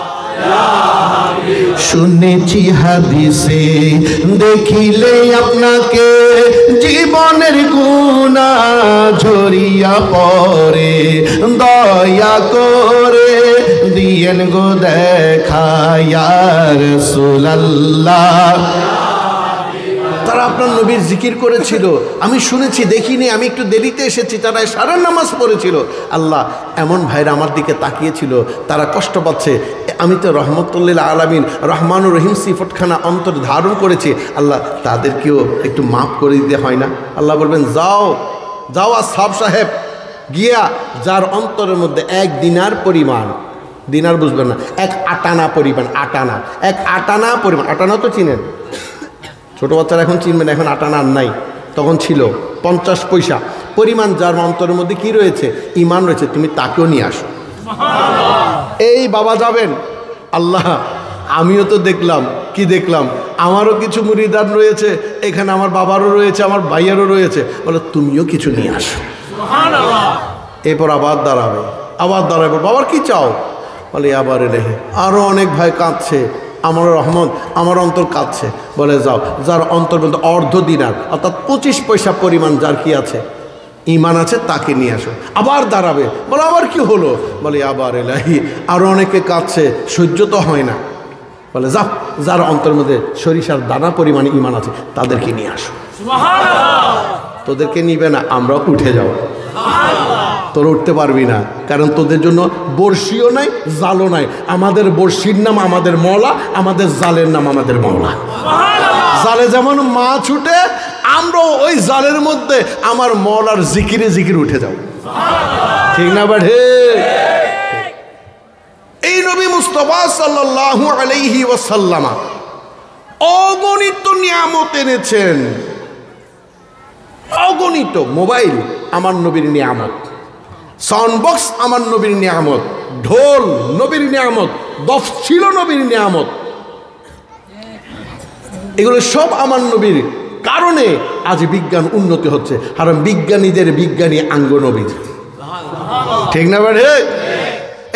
ইয়া হাবিবাল্লাহ, শুনেছি হাদিসে দেখিলে আপনাকে জীবনের গুনাহ ঝরিয়া পড়ে, দয়া করে দিয়েন গো দেখা ইয়া রাসূলুল্লাহ। তারা আপনার নবীর জিকির করেছিল, আমি শুনেছি দেখিনি, আমি একটু দেরিতে এসেছি, তারা সারার নামাজ পড়েছিল। আল্লাহ, এমন ভাইরা আমার দিকে তাকিয়েছিল, তারা কষ্ট পাচ্ছে, আমি তো রহমতুল্লিল আলামিন রহমানুর রহিম সিফতখানা অন্তর ধারণ করেছি। আল্লাহ, তাদেরকেও একটু মাফ করে দিতে হয় না? আল্লাহ বলবেন, যাও যাও আসহাব সাহেব, গিয়া যার অন্তরের মধ্যে 1 দিনার পরিমাণ, দিনার বুঝবেন না, 1 আটানা পরিমাণ, আটানা, 1 আটানা পরিমাণ, আটানা তো চিনেন, ছোট বাচ্চারা এখন চিনবেন, এখন আটানা আর নাই, তখন ছিল 50 পয়সা পরিমাণ, যার অন্তরের মধ্যে কি রয়েছে, ঈমান রয়েছে, তুমি তাকেও নিয়ে আসো। এই বাবা যাবেন, আল্লাহ আমিও তো দেখলাম, কি দেখলাম, আমারও কিছু মুরিদান রয়েছে এখানে, আমার বাবারও রয়েছে, আমার ভাইয়েরও রয়েছে, বলে তুমিও কিছু নিয়ে আসো। এরপর আবার দাঁড়াবে, আবার দাঁড়াবে, বাবার কি চাও, বলে আবার রেহে, আরও অনেক ভাই কাঁদছে, আমার রহমত, আমার অন্তর কাঁদছে, বলে যাও, যার অন্তর মধ্যে অর্ধ দিনার অর্থাৎ 25 পয়সা পরিমাণ যার কি আছে, ঈমান আছে, তাকে নিয়ে আসো। আবার দাঁড়াবে, বলে আবার কি হলো, বলে আবার এলাহি, আরও অনেকে কাঁদছে, সহ্য তো হয় না, বলে যাও, যার অন্তর মধ্যে সরিষার দানা পরিমাণে ঈমান আছে, তাদেরকে নিয়ে আসো। তোদেরকে নিবে না, আমরাও উঠে যাও। তোরা উঠতে পারবি না, কারণ তোদের জন্য বর্ষিও নাই, জালও নাই। আমাদের বর্ষির নাম আমাদের মওলা, আমাদের জালের নাম আমাদের মওলা। জালে যেমন মা ছুটে, আমরাও ওই জালের মধ্যে আমার মওলার জিকিরে জিকির উঠে যাও, ঠিক না বাড়ে? এই নবী মুস্তাফা সাল্লাল্লাহু আলাইহি ওয়াসাল্লাম অগণিত নিয়ামত এনেছেন, অগণিত। মোবাইল আমার নবীর নিয়ামত, সাউন্ড বক্স আমার নবীর নিয়ামত, ঢোল নবীর নিয়ামত, দফ ছিল নবীর নিয়ামত, এগুলো সব আমার নবীর কারণে আজ বিজ্ঞান উন্নতি হচ্ছে। আর বিজ্ঞানীদের বিজ্ঞানী আঙ্গ নবীর, ঠিক না বাড়ে?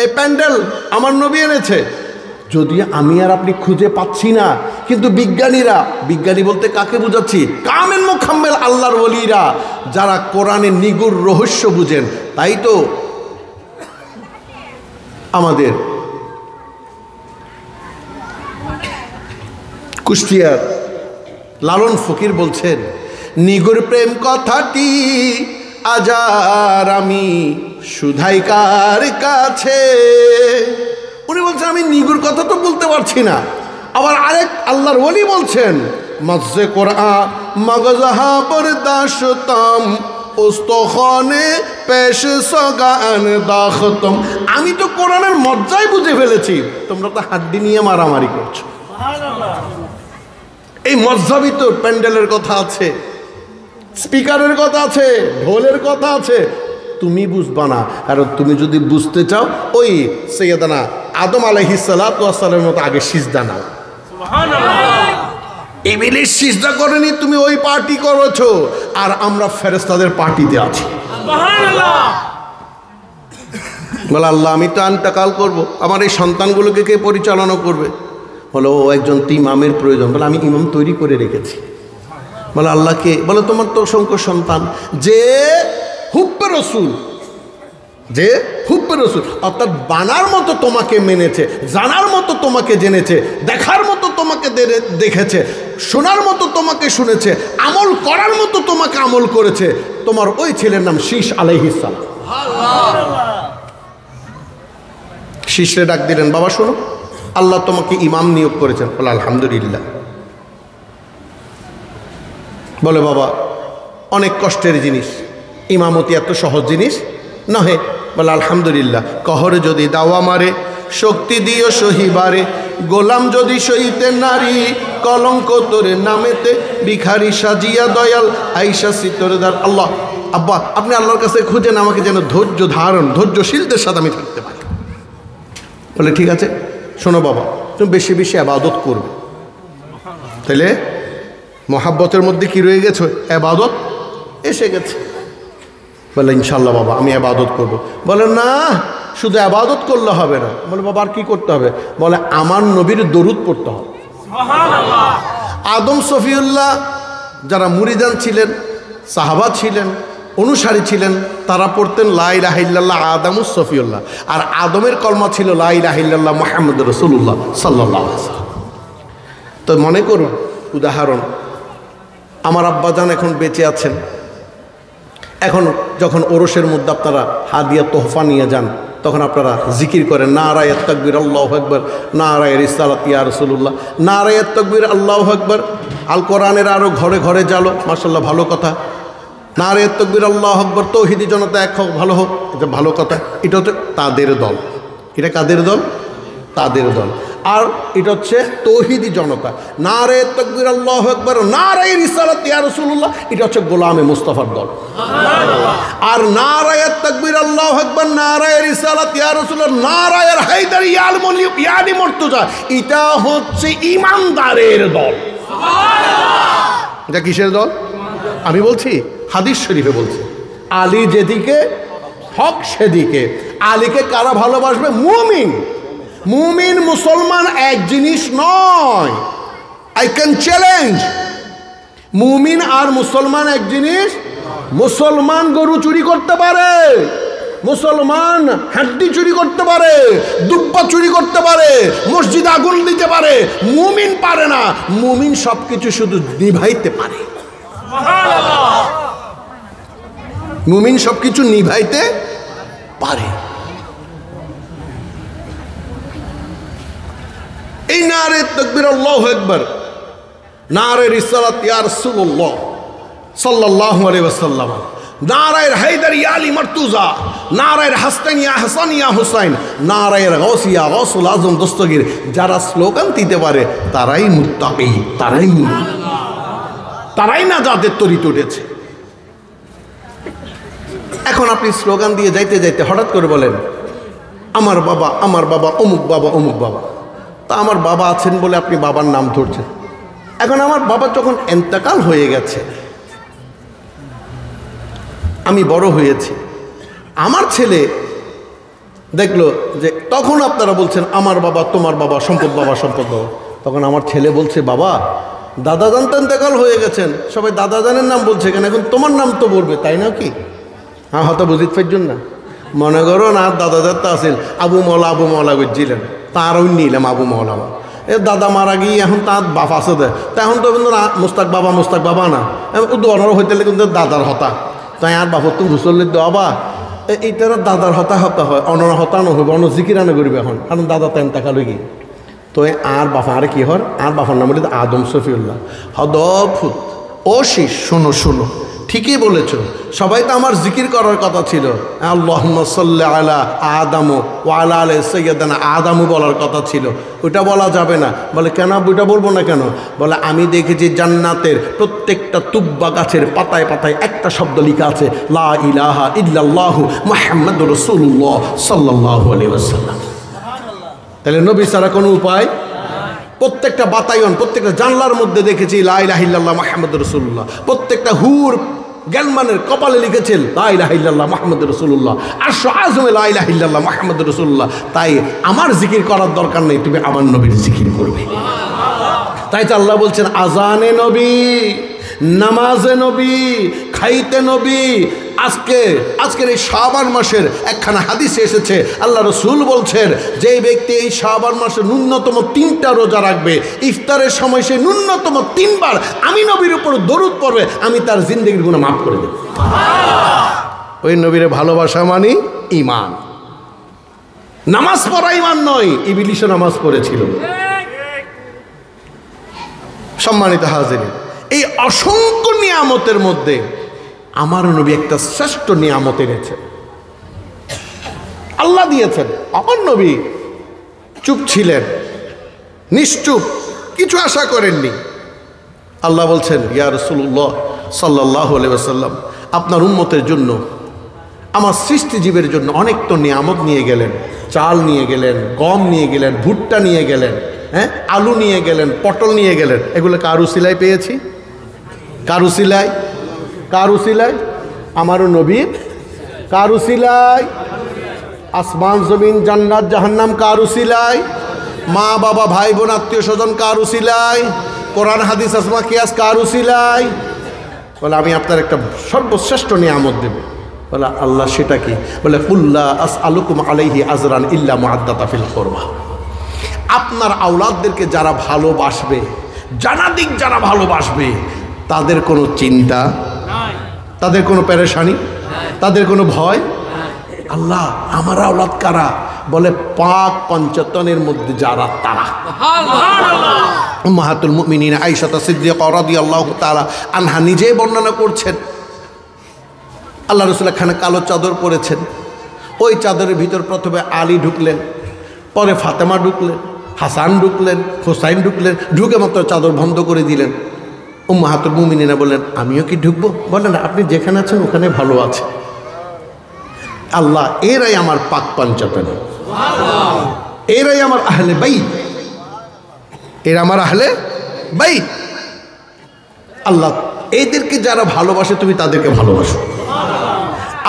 এই প্যান্ডেল আমার নবী এনেছে, যদি আমি আর আপনি খুঁজে পাচ্ছি না, কিন্তু বিজ্ঞানীরা, বিজ্ঞানী বলতে কাকে বুঝাচ্ছি, কামেল মুখাম্মেল আল্লাহর ওলিরা, যারা কোরআনের নিগুড় রহস্য বুঝেন। তাই তো আমাদের কুষ্টিয়ার লালন ফকির বলছেন, নিগুড় প্রেম কথাটি আজার আমি শুধাই কার কাছে। উনি বলছেন আমি নিগুড় কথা তো বলতে পারছি না। আবার আরেক আল্লাহর ওলি বলছেন, মজ্জে কোরআন মগজহা বরদাশতম উস্তখানে পেশ সগান দাখতম। আমি তো কোরআনের মজ্জাই বুঝে ফেলেছি, তোমরা তো হাড্ডি নিয়ে মারামারি করছো। এই মজ্জা ভিতর প্যান্ডেলের কথা আছে, স্পিকারের কথা আছে, ঢোলের কথা আছে, তুমি বুঝবা না। কারণ তুমি যদি বুঝতে চাও, ওই সৈয়দানা আদম আলাইহিস সালাতু ওয়াস সালামের মতো আগে সিজদা নাও। ইবলিস সিজদা করেনি, তুমি ওই পার্টি করেছো, আর আমরা ফেরেশতাদের পার্টিতে আছি। বলে আল্লাহ আমি তো আন্তাকাল করব, আমার এই সন্তানগুলোকে কে পরিচালনা করবে? বলো ও একজন ইমামের প্রয়োজন। বলে আমি ইমাম তৈরি করে রেখেছি। বলে আল্লাহকে? বলে তোমার তো অসংখ্য সন্তান, যে হুব্বে রসুল, যে হুব্বে রসুল অর্থাৎ বানার মতো তোমাকে মেনেছে, জানার মতো তোমাকে জেনেছে, দেখার মতো তোমাকে দেখেছে, শোনার মতো তোমাকে শুনেছে, আমল করার মতো তোমাকে আমল করেছে। তোমার ওই ছেলের নাম শীষ আলাইহিস সালাম। শীষরে ডাক দিলেন, বাবা শোনো, আল্লাহ তোমাকে ইমাম নিয়োগ করেছেন। বলে আলহামদুলিল্লাহ। বলে বাবা অনেক কষ্টের জিনিস, ইমামতি এত সহজ জিনিস নহে। বলে আলহামদুলিল্লাহ। কহরে যদি দাওয়া মারে শক্তি দিও সহিবারে, গোলাম যদি সহিতে নারী কলঙ্ক তোরে নামেতে, ভিখারি সাজিয়া দয়াল আইসা সিতরদার। আল্লাহ আব্বা আপনি আল্লাহর কাছে খুঁজেন আমাকে যেন ধৈর্য ধারণ, ধৈর্যশীলদের সাথে আমি থাকতে পারি। বলে ঠিক আছে, শোনো বাবা, তুমি বেশি বেশি আবাদত করবে। তাহলে মহাব্বতের মধ্যে কি রয়ে গেছে? আবাদত এসে গেছে। বলে ইনশাল্লাহ বাবা আমি আবাদত করব। বলে না, শুধু আবাদত করলে হবে না। বলে বাবা আর কি করতে হবে? বলে আমার নবীর দরুদ পড়তে হবে। আদম সফিউল্লাহ যারা মুরিদান ছিলেন, সাহাবা ছিলেন, অনুসারী ছিলেন, তারা পড়তেন লা ইলাহা ইল্লাল্লাহ আদামুস সফিউল্লাহ। আর আদমের কলমা ছিল লা ইলাহা ইল্লাল্লাহ মুহাম্মাদুর রাসূলুল্লাহ সাল্লাল্লাহু আলাইহি ওয়াসাল্লাম। তো মনে করুন, উদাহরণ, আমার আব্বাজান এখন বেঁচে আছেন। এখন যখন ওরসের মধ্যে আপনারা হাদিয়া তোহফা নিয়ে যান, তখন আপনারা জিকির করেন নারায়ে তাকবীর আল্লাহু আকবার, নারায়ে রিসালাত ইয়া রাসূলুল্লাহ, নারায়ে তাকবীর আল্লাহু আকবার। আল কোরআনের আরও ঘরে ঘরে জালো, মাশাআল্লাহ, ভালো কথা। নারায়ে তাকবীর আল্লাহু আকবার, তৌহিদি জনতা এক হোক, ভালো হোক, এটা ভালো কথা। এটা হচ্ছে তাদের দল। এটা কাদের দল? তাদের দল। আর এটা হচ্ছে তৌহিদি জনতা। নারায়ে তাকবীর আল্লাহু আকবার, নারায়ে রিসালাত ইয়া রাসূলুল্লাহ, এটা হচ্ছে গোলামে মুস্তাফার দল। আর নারায়ে তাকবীর আল্লাহু আকবার, নারায়ে রিসালাত ইয়া রাসূলুল্লাহ, নারায়ে হায়দারি ইয়ানি মুর্তজা, এটা হচ্ছে ঈমানদারের দল। এটা কিসের দল? আমি বলছি, হাদিস শরীফে বলছি, আলী যেদিকে হক সেদিকে। আলীকে কারা ভালোবাসবে? মুমিন। মুমিন মুসলমান এক জিনিস নয়। I can challenge. মুমিন আর মুসলমান এক জিনিস। মুসলমান গরু চুরি করতে পারে, মুসলমান হাড্ডি চুরি করতে পারে, দুব্বা চুরি করতে পারে, মসজিদে আগুন দিতে পারে। মুমিন পারে না। মুমিন সবকিছু শুধু নিভাইতে পারে। মুমিন সবকিছু নিভাইতে পারে। এই নারে তাকবীর আল্লাহু আকবার, নারে রিসালাত ইয়া রাসূলুল্লাহ সাল্লাল্লাহু আলাইহি ওয়াসাল্লাম, নারায়ে হায়দার ইয়া আলী মারতুজা, নারায়ে হাসান ইয়া হাসান ইয়া হুসাইন, নারায়ে গাউস ইয়া গাউসুল আজম দস্তগীর। যারা স্লোগান দিতে পারে তারাই মুত্তাকি, তারাই মুমিন, তারাই নাজাতের তরিতে উঠেছে। এখন আপনি স্লোগান দিয়ে যাইতে যাইতে হঠাৎ করে বলেন আমার বাবা, আমার বাবা, অমুক বাবা, অমুক বাবা। তা আমার বাবা আছেন বলে আপনি বাবার নাম ধরছেন। এখন আমার বাবা যখন এন্তেকাল হয়ে গেছে, আমি বড় হয়েছি, আমার ছেলে দেখলো যে তখন আপনারা বলছেন আমার বাবা, তোমার বাবা, সম্পদ বাবা, সম্পদ বাবা। তখন আমার ছেলে বলছে বাবা দাদাজান তো এন্তেকাল হয়ে গেছেন, সবাই দাদাজানের নাম বলছে কেন, এখন তোমার নাম তো বলবে, তাই না কি? হ্যাঁ, হয়তো বুঝিত পারছেন না। মনে করো না দাদাজার তো আসেন আবু মৌলা, আবু মৌলা বুঝছিলেন, তারও নিলাম আবু মৌলা। এ দাদা মারা গিয়ে এখন তার বাপ আছে দেয়, তা এখন তো মুস্তাক বাবা, মুস্তাক বাবা না, উদ্দর হইতে কিন্তু দাদার হতা। তাই আর বাপর তুমি ঘুষল্লি দেওয়া এইটার দাদার হতা হতা হয়, অনর হতা নহব, অন জিকিরানো করবে এখন, কারণ দাদা তেন টাকা লই। তো আর বাপা আর কি হর, আর বাপার নাম বলি আদম সফিউল্লাহ। হদফুত ও শিষ, শোনো শোনো, ঠিকই বলেছ। সবাই তো আমার জিকির করার কথা ছিল, আল্লাহুম্মা সাল্লি আলা আদম ওয়া আলা আলি সাইয়্যিদানা আদম বলার কথা ছিল। ওটা বলা যাবে না। বলে কেন ওইটা বলবো না কেন? বলে আমি দেখেছি জান্নাতের প্রত্যেকটা তুব্বা গাছের পাতায় পাতায় একটা শব্দ লেখা আছে, লা ইলাহা ইল্লাল্লাহু মুহাম্মাদুর রাসূলুল্লাহ সাল্লাল্লাহু আলাইহি ওয়াসাল্লাম। তাহলে নবী ছাড়া কোনো উপায়? প্রত্যেকটা বাতায়ন, প্রত্যেকটা জানলার মধ্যে দেখেছি লা ইলাহা ইল্লাল্লাহ মুহাম্মাদুর রাসূলুল্লাহ। প্রত্যেকটা হুর জ্ঞানমানের কপালে লিখেছেন লা ইলাহা ইল্লাল্লাহ মুহাম্মাদুর রাসূলুল্লাহ। আরশ আযমে লা ইলাহা ইল্লাল্লাহ মুহাম্মাদুর রাসূলুল্লাহ। তাই আমার জিকির করার দরকার নেই, তুমি আমার নবীর জিকির করবে। তাই তো আল্লাহ বলছেন আজানে নবী, নামাজে নবী, খাইতে নবী। আজকের এই শাবান মাসের একখানা হাদিসে এসেছে, আল্লাহ রসুল বলছেন যে ব্যক্তি এই শাবান মাসে ন্যূনতম 3টা রোজা রাখবে, ইফতারের সময় সে ন্যূনতম 3 বার আমি নবীর উপর দরুদ পড়বে, আমি তার জিন্দেগির গুনাহ মাফ করে দেব। ওই নবীর ভালোবাসা মানে ঈমান। নামাজ পড়া ঈমান নয়, ইবলিসও নামাজ পড়েছিল। সম্মানিত হাজির, এই অসংখ্য নিয়ামতের মধ্যে আমার নবী একটা শ্রেষ্ঠ নিয়ামত এনেছে, আল্লাহ দিয়েছেন। আমার নবী চুপ ছিলেন, নিশ্চুপ, কিছু আশা করেননি। আল্লাহ বলছেন ইয়া রাসূলুল্লাহ সাল্লাল্লাহু আলাইহি ওয়াসাল্লাম, আপনার উম্মতের জন্য, আমার সৃষ্টিজীবের জন্য অনেক তো নিয়ামত নিয়ে গেলেন। চাল নিয়ে গেলেন, গম নিয়ে গেলেন, ভুট্টা নিয়ে গেলেন, হ্যাঁ, আলু নিয়ে গেলেন, পটল নিয়ে গেলেন, এগুলো কার উসিলায় পেয়েছি? কার উসিলায়? কার উসিলায়? আমারও নবীর। কার উসিলায়? আসমান জমিন জান্নাত জাহান্নাম কার উসিলায়? মা বাবা ভাই বোন আত্মীয় স্বজন কার উসিলায়? কোরআন হাদিস আসমা কিয়াস কার উসিলায়? বলে আমি আপনার একটা সর্বশ্রেষ্ঠ নিয়ামত দেব। বলে আল্লাহ সেটা কি? বলে কুল্লা আসআলুকুম আলাইহি আজরান ইল্লা মুআদ্দাতা ফিল কুরবা। আপনার আওলাদদেরকে যারা ভালোবাসবে, জানাদিক যারা ভালোবাসবে, তাদের কোনো চিন্তা, তাদের কোনো পেরেশানি, তাদের কোনো ভয়। আল্লাহ আমার আওলাদ কারা? বলে পাক পঞ্চতনের মধ্যে যারা, তারা। উম্মাহাতুল মুমিনিন আয়েশা সিদ্দিকা রাদিয়াল্লাহু তাআলা আনহা নিজেই বর্ণনা করছেন, আল্লাহ রাসূল খানে কালো চাদর পরেছেন, ওই চাদরের ভিতর প্রথমে আলী ঢুকলেন, পরে ফাতেমা ঢুকলেন, হাসান ঢুকলেন, হোসাইন ঢুকলেন, ঢুকে মাত্র চাদর বন্ধ করে দিলেন। উম্মাহাতুল মুমিনিনা বললেন আমিও কি ঢুকবো? বলেন আপনি যেখানে আছেন ওখানে ভালো আছে। আল্লাহ এরাই আমার পাক পঞ্চতন, এরাই আমার আহলে বাইত, এরা আমার আহলে বাইত। আল্লাহ এদেরকে যারা ভালোবাসে তুমি তাদেরকে ভালোবাসো।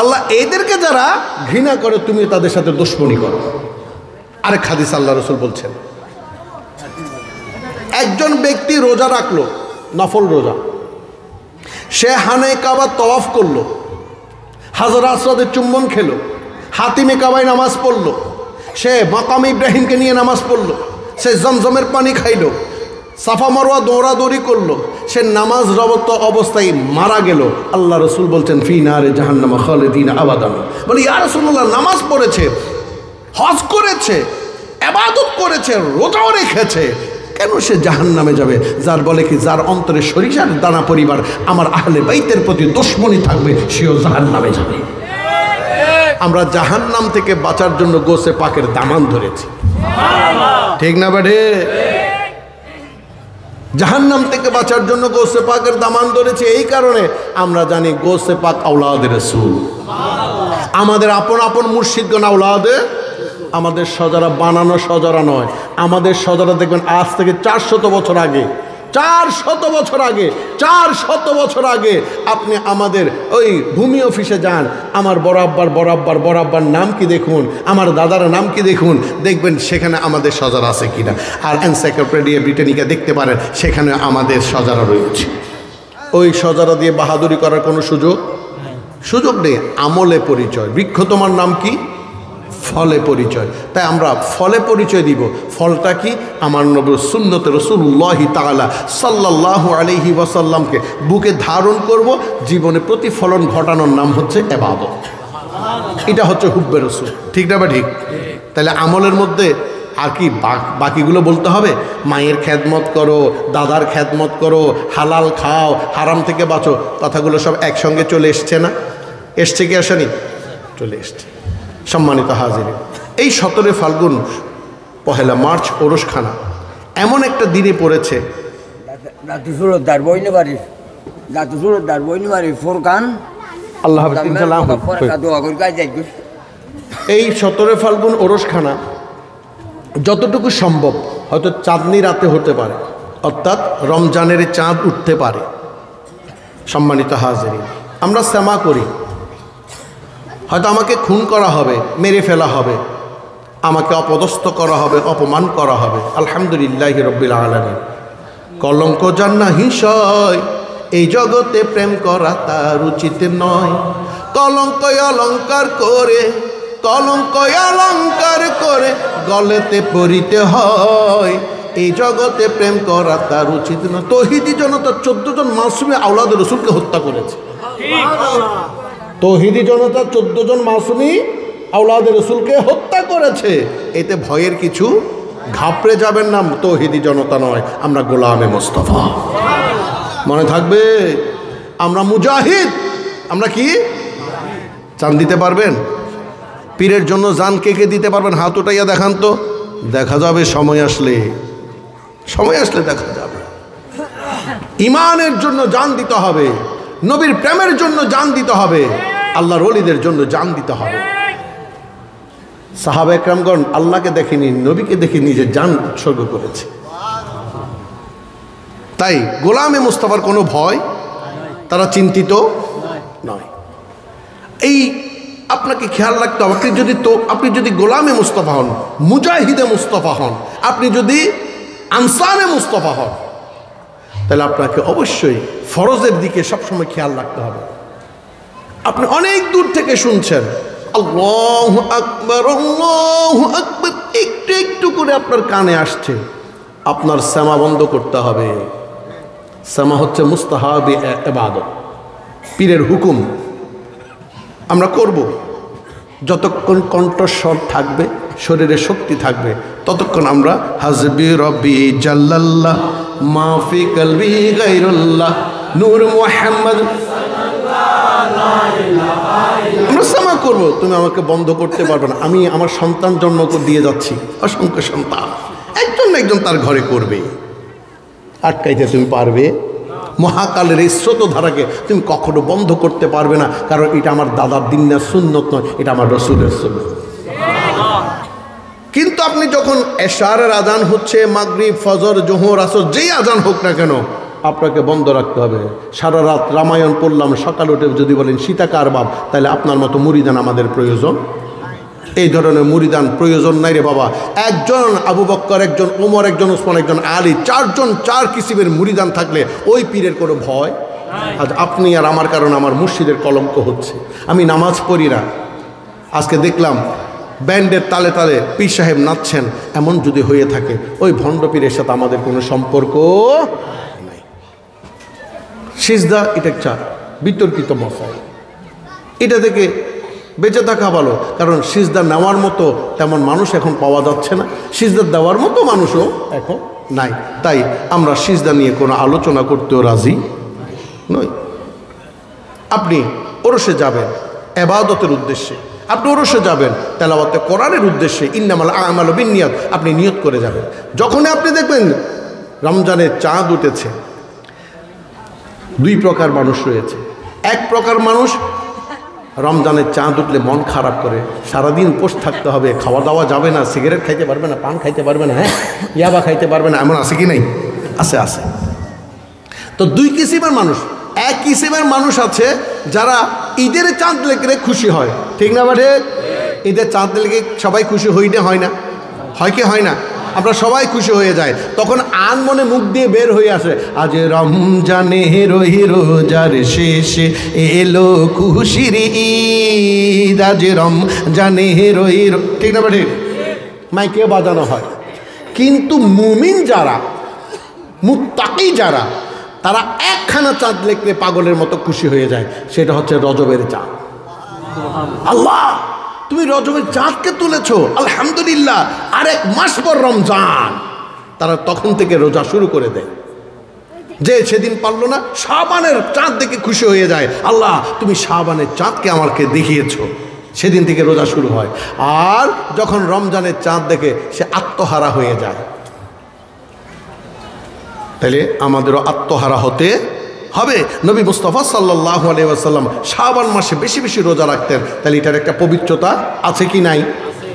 আল্লাহ এদেরকে যারা ঘৃণা করে তুমি তাদের সাথে দুশমনি করো। আরেক হাদিস আল্লাহ রাসূল বলছেন, একজন ব্যক্তি রোজা রাখলো, নফল রোজা, সে হানে কাবা তওয়াফ করলো, হাজর আসওয়াদের চুম্বন খেলো, হাতিমে কাবায় নামাজ পড়লো, সে মাকাম ইব্রাহিমকে নিয়ে নামাজ পড়লো, সে জমজমের পানি খাইলো, সাফা মারওয়া দৌড়াদৌড়ি করলো, সে নামাজ রবত অবস্থায় মারা গেল। আল্লাহ রসুল বলছেন ফি নারে জাহান্নামা খালিদিনা আবাদান। বলি ইয়া রাসূলুল্লাহ, নামাজ পড়েছে, হজ করেছে, ইবাদত করেছে, রোজাও রেখেছে, কেন সে জাহান্নামে যাবে? যার বলে কি, যার অন্তরে সরিষার দানা পরিবার আমার আহলে বাইতের প্রতি দুশমনি থাকবে, সেও জাহান্নামে যাবে। আমরা জাহান্নাম থেকে বাঁচার জন্য গোসে পাকের দামান ধরেছি, ঠিক না বেঠে? জাহান্নাম থেকে বাঁচার জন্য গোসে পাকের দামান ধরেছি। এই কারণে আমরা জানি গোসে পাক আওলাদে রাসূল, আমাদের আপন আপন মুর্শিদগণ আওলাদে। আমাদের সজারা বানানো সজারা নয়, আমাদের সজারা দেখবেন আজ থেকে 400 বছর আগে, 400 বছর আগে, 400 বছর আগে আপনি আমাদের ওই ভূমি অফিসে যান, আমার বরাব্বার নাম কি দেখুন, আমার দাদার নাম কি দেখুন, দেখবেন সেখানে আমাদের সজারা আছে কিনা। আর এনসাইক্লোপিডিয়া ব্রিটানিকা দেখতে পারেন, সেখানে আমাদের সজারা রয়েছে। ওই সজারা দিয়ে বাহাদুরি করার কোনো সুযোগ নেই। আমলে পরিচয়। বৃক্ষ তোমার নাম কি? ফলে পরিচয়। তাই আমরা ফলে পরিচয় দিব। ফলটা কি? আমার নবীর সুন্নতে রাসূলুল্লাহি তাআলা সাল্লাল্লাহু আলাইহি ওয়াসাল্লামকে বুকে ধারণ করব, জীবনে প্রতিফলন ঘটানোর নাম হচ্ছে ইবাদত। এটা হচ্ছে হুব্বে রাসূল, ঠিক না? বা ঠিক? তাহলে আমলের মধ্যে আর কি বাকিগুলো বলতে হবে? মায়ের খেদমত করো, দাদার খেদমত করো, হালাল খাও, হারাম থেকে বাঁচো, কথাগুলো সব একসঙ্গে চলে এসছে না? এসছে কি আসেনি? চলে এসছে। সম্মানিত হাজিরিন, এই 17 ফাল্গুন 1 মার্চ ওরসখানা এমন একটা দিনে পড়েছে, আল্লাহ এই 17 ফাল্গুন ওরসখানা যতটুকু সম্ভব হয়তো চাঁদনি রাতে হতে পারে, অর্থাৎ রমজানের চাঁদ উঠতে পারে। সম্মানিত হাজিরিন, আমরা সেমা করি, হয়তো আমাকে খুন করা হবে, মেরে ফেলা হবে, আমাকে অপদস্থ করা হবে, অপমান করা হবে। আলহামদুলিল্লাহি রাব্বিল আলামিন। কলঙ্ক জান্না হিংসয় এই জগতে প্রেম করা তার উচিত নয়। কলঙ্ক অলঙ্কার করে, কলঙ্ক অলঙ্কার করে গলেতে পরিতে হয়, এই জগতে প্রেম করা তার উচিত নয়। তৌহিদি জনতা 14 জন মাসুমে আওলাদে রাসূলকে হত্যা করেছে। তৌহিদি জনতা 14 জন মাসুমি আওলাদে রাসূলকে হত্যা করেছে। এতে ভয়ের কিছু, ঘাবড়ে যাবেন না। তৌহিদি জনতা নয়, আমরা গোলামে মোস্তফা। মনে থাকবে, আমরা মুজাহিদ। আমরা কি জান দিতে পারবেন? পীরের জন্য জান কে কে দিতে পারবেন? হাত উঠাইয়া দেখান তো, দেখা যাবে সময় আসলে, সময় আসলে দেখা যাবে। ইমানের জন্য জান দিতে হবে, নবীর প্রেমের জন্য জান দিতে হবে, আল্লাহর ওলিদের জন্য জান দিতে হবে। সাহাবা একরামগণ আল্লাহকে দেখেনি, নবীকে দেখে নিজে জান উৎসর্গ করেছে। তাই গোলামে মুস্তাফার কোনো ভয়, তারা চিন্তিত নয়। এই আপনাকে খেয়াল রাখতে হবে, আপনি যদি গোলামে মুস্তাফা হন, মুজাহিদে মুস্তাফা হন, আপনি যদি আনসারে মুস্তাফা হন, তাহলে আপনাকে অবশ্যই ফরজের দিকে সবসময় খেয়াল রাখতে হবে। আপনি অনেক দূর থেকে শুনছেন আল্লাহু আকবার, আল্লাহু আকবার, একটু একটু করে আপনার কানে আসছে, আপনার সামা বন্ধ করতে হবে। সামা হচ্ছে মুস্তাহাবি ইবাদত, পীরের হুকুম আমরা করব। যতক্ষণ কণ্ঠস্বর থাকবে, শরীরে শক্তি থাকবে, ততক্ষণ আমরা হাসবি রব্বি জাল্লাল্লাহ মাফি কলবি গায়রুল্লাহ নূর মুহাম্মদ আমরা সামা করব। তুমি আমাকে বন্ধ করতে পারবে না। আমি আমার সন্তান জন্ম দিয়ে যাচ্ছি, অসংখ্য সন্তান, একজন না একজন তার ঘরে করবে, আটকাইতে তুমি পারবে? মহাকালের এই স্রোতধারাকে তুমি কখনো বন্ধ করতে পারবে না, কারণ এটা আমার দাদার দিন না, সুন্নত নয়, এটা আমার রসুলের সুন্নত। কিন্তু আপনি যখন এশারের আজান হচ্ছে, মাগরিব, ফজর, জোহর, আসর, যেই আজান হোক না কেন, আপনাকে বন্ধ রাখতে হবে। সারা রাত রামায়ণ পড়লাম, সকাল উঠে যদি বলেন সীতাকার বাপ, তাহলে আপনার মতো মুরিদান আমাদের প্রয়োজন। এই ধরনের মুরিদান প্রয়োজন নাই রে বাবা। একজন আবু বক্কর, একজন ওমর, একজন ওসমান, একজন আলী, চারজন চার কিসিমের মুরিদান থাকলে ওই পীরের কোনো ভয়। আজ আপনি আর আমার কারণে আমার মুর্শিদের কলঙ্ক হচ্ছে। আমি নামাজ পড়ি না, আজকে দেখলাম ব্যান্ডের তালে তালে পীর সাহেব নাচছেন, এমন যদি হয়ে থাকে ওই ভণ্ড পীরের সাথে আমাদের কোনো সম্পর্ক নাই। সিজদা এটা একটা বিতর্কিত মশাই, এটা থেকে বেঁচে থাকা ভালো, কারণ সিজদা নেওয়ার মতো তেমন মানুষ এখন পাওয়া যাচ্ছে না, সিজদা দেওয়ার মতো মানুষও এখন নাই। তাই আমরা সিজদা নিয়ে কোনো আলোচনা করতেও রাজি নই। আপনি ওরসে যাবেন ইবাদতের উদ্দেশ্যে, আপনি ওরসে যাবেন তেলাওয়াতে কোরআনের উদ্দেশ্যে, ইন্নামাল আমালু বিন্নিয়াত, আপনি নিয়ত করে যাবেন। যখনই আপনি দেখবেন রমজানের চাঁদ উঠেছে, দুই প্রকার মানুষ রয়েছে। এক প্রকার মানুষ রমজানের চাঁদ উঠলে মন খারাপ করে, সারাদিন উপোস থাকতে হবে, খাওয়া দাওয়া যাবে না, সিগারেট খাইতে পারবে না, পান খাইতে পারবে না, হ্যাঁ ইয়াবা খাইতে পারবে না, এমন আছে কি নাই? আছে, আছে। তো দুই কিসিমের মানুষ। এক কিসিমের মানুষ আছে যারা ঈদের চাঁদ লেগে খুশি হয়, ঠিক না বাটে? ঈদের চাঁদ লেগে সবাই খুশি হইতে হয় না, হয় কি হয় না? আমরা সবাই খুশি হয়ে যায়, তখন আন মনে মুখ দিয়ে বের হয়ে আসে, আজ রমজানে রোজার শেষে এলো খুশির ঈদ, আজ রমজানে ঠিক না বাটে? মাইকে বাজানো হয়। কিন্তু মুমিন যারা, মুত্তাকি যারা, তারা একখানা চাঁদ লেখলে পাগলের মতো খুশি হয়ে যায়, সেটা হচ্ছে রজবের চাঁদ। আল্লাহ তুমি রজবের চাঁদকে তুলেছো, আলহামদুলিল্লাহ, আরেক মাস পর রমজান। তারা তখন থেকে রোজা শুরু করে দেয়। যে সেদিন পারলো না, শাবানের চাঁদ দেখে খুশি হয়ে যায়, আল্লাহ তুমি শাবানের চাঁদকে আমাকে দেখিয়েছো, সেদিন থেকে রোজা শুরু হয়। আর যখন রমজানের চাঁদ দেখে সে আত্মহারা হয়ে যায়, তাহলে আমাদেরও আত্মহারা হতে হবে। নবী মুস্তাফা সাল্লাল্লাহু আলাইহি ওয়াসাল্লাম শাবান মাসে বেশি বেশি রোজা রাখতেন, তাহলে এটার একটা পবিত্রতা আছে কি নাই?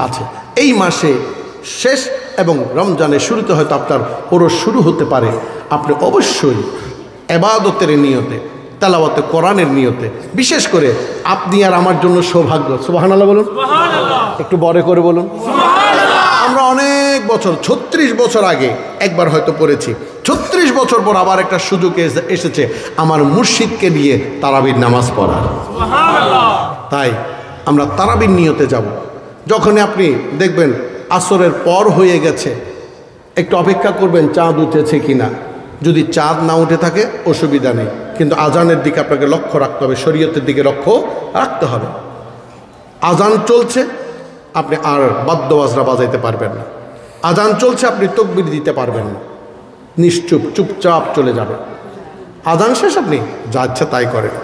আছে। এই মাসে শেষ এবং রমজানের শুরুতে হয়তো আপনার ওরস শুরু হতে পারে। আপনি অবশ্যই ইবাদতের নিয়তে, তেলাওয়াতে কোরআনের নিয়তে, বিশেষ করে আপনি আর আমার জন্য সৌভাগ্য। সুবহানাল্লাহ বলুন, একটু বড় করে বলুন। আমরা অনেক বছর, 36 বছর আগে একবার হয়তো পড়েছি, 36 বছর পর আবার একটা সুযোগ এসেছে আমার মুর্শিদকে নিয়ে তারাবির নামাজ পড়ার। তাই আমরা তারাবির নিয়তে যাব। যখনই আপনি দেখবেন আসরের পর হয়ে গেছে, একটু অপেক্ষা করবেন চাঁদ উঠেছে কিনা। যদি চাঁদ না উঠে থাকে অসুবিধা নেই, কিন্তু আজানের দিকে আপনাকে লক্ষ্য রাখতে হবে, শরীয়তের দিকে লক্ষ্য রাখতে হবে। আজান চলছে, আপনি আর বাদ্য বাজরা বাজাইতে পারবেন না। আজান চলছে, আপনি তাকবীর দিতে পারবেন না, নিশ্চুপ চুপচাপ চলে যাবে। আজান শেষ, আপনি যা ইচ্ছা তাই করেন।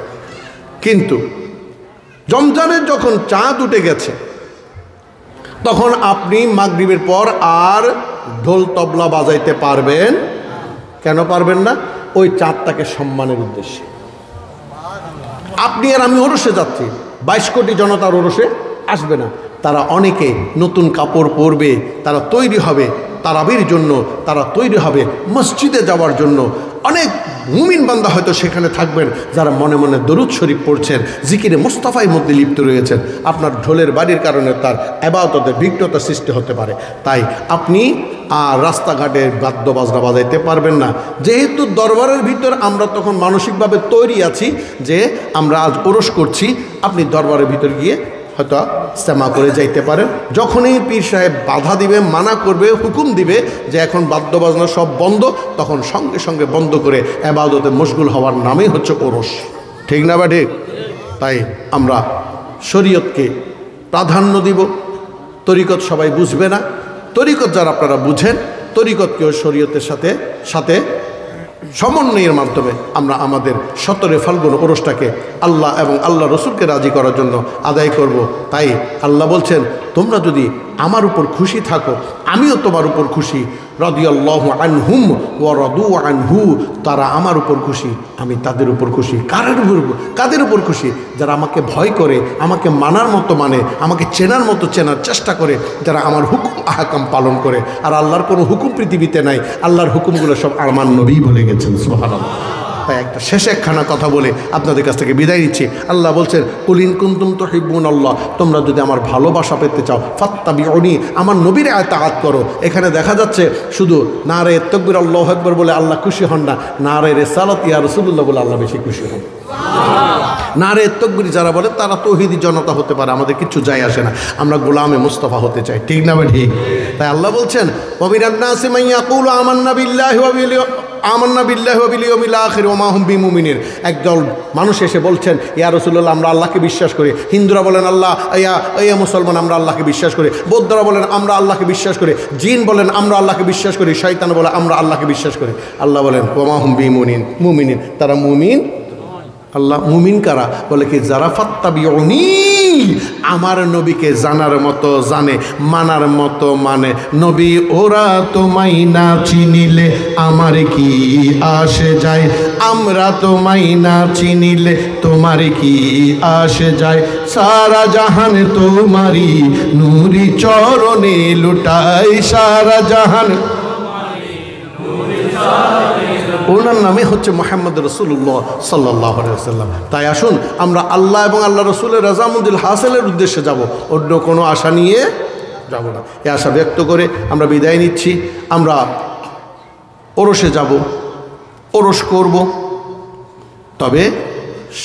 কিন্তু রমজানের যখন চাঁদ উঠে গেছে, তখন আপনি মাগরিবের পর আর ঢোল তবলা বাজাইতে পারবেন। কেন পারবেন না? ওই চাঁদটাকে সম্মানের উদ্দেশ্যে। আপনি আর আমি ওরসে যাচ্ছি, 22 কোটি জনতার ওরসে আসবে না, তারা অনেকে নতুন কাপড় পরবে, তারা তৈরি হবে তারাবির জন্য, তারা তৈরি হবে মসজিদে যাওয়ার জন্য। অনেক মুমিন বান্দা হয়তো সেখানে থাকবেন যারা মনে মনে দরুদ শরীফ পড়ছেন, জিকিরে মুস্তাফার মধ্যে লিপ্ত রয়েছেন। আপনার ঢোলের বাড়ির কারণে তার ইবাদতের বিঘ্নতা সৃষ্টি হতে পারে। তাই আপনি আর রাস্তাঘাটে বাদ্য বাজনা বাজাইতে পারবেন না। যেহেতু দরবারের ভিতর আমরা তখন মানসিকভাবে তৈরি আছি যে আমরা আজ ওরস করছি, আপনি দরবারের ভিতর গিয়ে হয়তো ইস্তেমা করে যাইতে পারেন। যখনই পীর সাহেব বাধা দিবে, মানা করবে, হুকুম দিবে যে এখন বাদ্য বাজনা সব বন্ধ, তখন সঙ্গে সঙ্গে বন্ধ করে ইবাদতে মশগুল হওয়ার নামই হচ্ছে ওরস। ঠিক না বা ঠিক? তাই আমরা শরীয়তকে প্রাধান্য দিব। তরিকত সবাই বুঝবে না, তরিকত যারা আপনারা বুঝেন, তরিকতকেও শরীয়তের সাথে সাথে সমন্বয়ের মাধ্যমে আমরা আমাদের 17 ফাল্গুন ওরসটাকে আল্লাহ এবং আল্লাহ রসুলকে রাজি করার জন্য আদায় করব। তাই আল্লাহ বলছেন, তোমরা যদি আমার উপর খুশি থাকো আমিও তোমার উপর খুশি। রাদিয়াল্লাহু আনহুম ওয়া রাদু আনহু, তারা আমার উপর খুশি, আমি তাদের উপর খুশি। কাদের উপর খুশি? যারা আমাকে ভয় করে, আমাকে মানার মতো মানে, আমাকে চেনার মতো চেনার চেষ্টা করে, যারা আমার হুকুম আহকাম পালন করে। আর আল্লাহর কোনো হুকুম পৃথিবীতে নাই, আল্লাহর হুকুমগুলো সব আমার নবী বলে গেছেন। সুবহানাল্লাহ। তাই একটা শেষে একখানা কথা বলে আপনাদের কাছ থেকে বিদায় নিচ্ছি। আল্লাহ বলছেন, কুল ইন কুনতুম তুহিব্বুনাল্লাহ, তোমরা যদি আমার ভালোবাসা পেতে চাও ফাত্তাবিউনি, আমার নবীর ইতাআত করো। এখানে দেখা যাচ্ছে শুধু নারে তাকবীর আল্লাহু আকবার বলে আল্লাহ খুশি হন না, নারে রিসালাত ইয়া রাসূলুল্লাহ বলে আল্লাহ বেশি খুশি হন। নারে তাকবীর যারা বলে তারা তৌহিদি জনতা হতে পারে, আমাদের কিছু যায় আসে না, আমরা গোলামে মুস্তাফা হতে চাই। ঠিক না ভাই? ঠিক। তাই আল্লাহ বলছেন, ওয়া মিনান নাসি মান ইয়াকুলু আমান্না বিল্লাহি ওয়া বিল ইয়াউমিল আখির ওয়া মা হুম বিমুমিনিন। একদল মানুষ এসে বলছেন, ইয়া রাসূলুল্লাহ আমরা আল্লাহকে বিশ্বাস করি। হিন্দুরা বলেন আল্লাহ, ইয়া মুসলমান আমরা আল্লাহকে বিশ্বাস করি। বৌদ্ধরা বলেন আমরা আল্লাহকে বিশ্বাস করি। জিন বলেন আমরা আল্লাহকে বিশ্বাস করি। শয়তান বলে আমরা আল্লাহকে বিশ্বাস করি। আল্লাহ বলেন ওয়া মা হুম বিমুমিনিন, তারা মুমিন। আল্লাহ মুমিন কারা? বলে কি, যারা ফাত্তাবিউনি, আমার নবীকে জানার মতো জানে, মানার মতো মানে। নবী ওরা তোমায় না চিনিলে আমার কি আসে যায়, আমরা তোমায় না চিনিলে তোমার কি আসে যায়। সারা জাহান তোমারি নূরি চরণে লুটাই, সারা জাহান ওনার নামে হচ্ছে মুহাম্মদ রাসূলুল্লাহ সাল্লাল্লাহু আলাইহি ওয়াসাল্লাম। তাই আসুন আমরা আল্লাহ এবং আল্লাহ রসুলের রাজামুদ্দিল হাসিলের উদ্দেশ্যে যাব, অন্য কোনো আশা নিয়ে যাব না। এই আশা ব্যক্ত করে আমরা বিদায় নিচ্ছি। আমরা ওরসে যাব, ওরস করব, তবে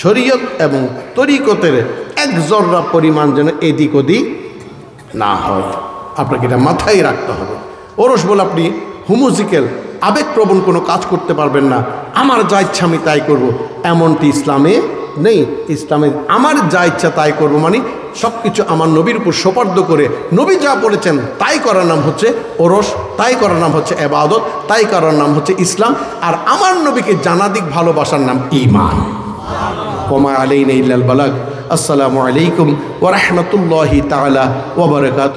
শরীয়ত এবং তরিকতের এক জর্রা পরিমাণ যেন এদিক ওদিক না হয়। আপনাকে এটা মাথায় রাখতে হবে। ওরস বলে আপনি হোমোজিক্যাল আবেগপ্রবণ কোনো কাজ করতে পারবেন না। আমার যা ইচ্ছা আমি তাই করব, এমনটি ইসলামে নেই। ইসলামে আমার যা ইচ্ছা তাই করব মানে সব কিছু আমার নবীর উপর সোপর্দ করে নবী যা বলেছেন তাই করার নাম হচ্ছে ওরস, তাই করার নাম হচ্ছে ইবাদত, তাই করার নাম হচ্ছে ইসলাম। আর আমার নবীকে জানাদিক ভালোবাসার নাম ঈমান। ওমা আলাইনা ইল্লাল বালাগ। আসসালামু আলাইকুম ওয়া রাহমাতুল্লাহি তাআলা ওয়া বারাকাতুহু।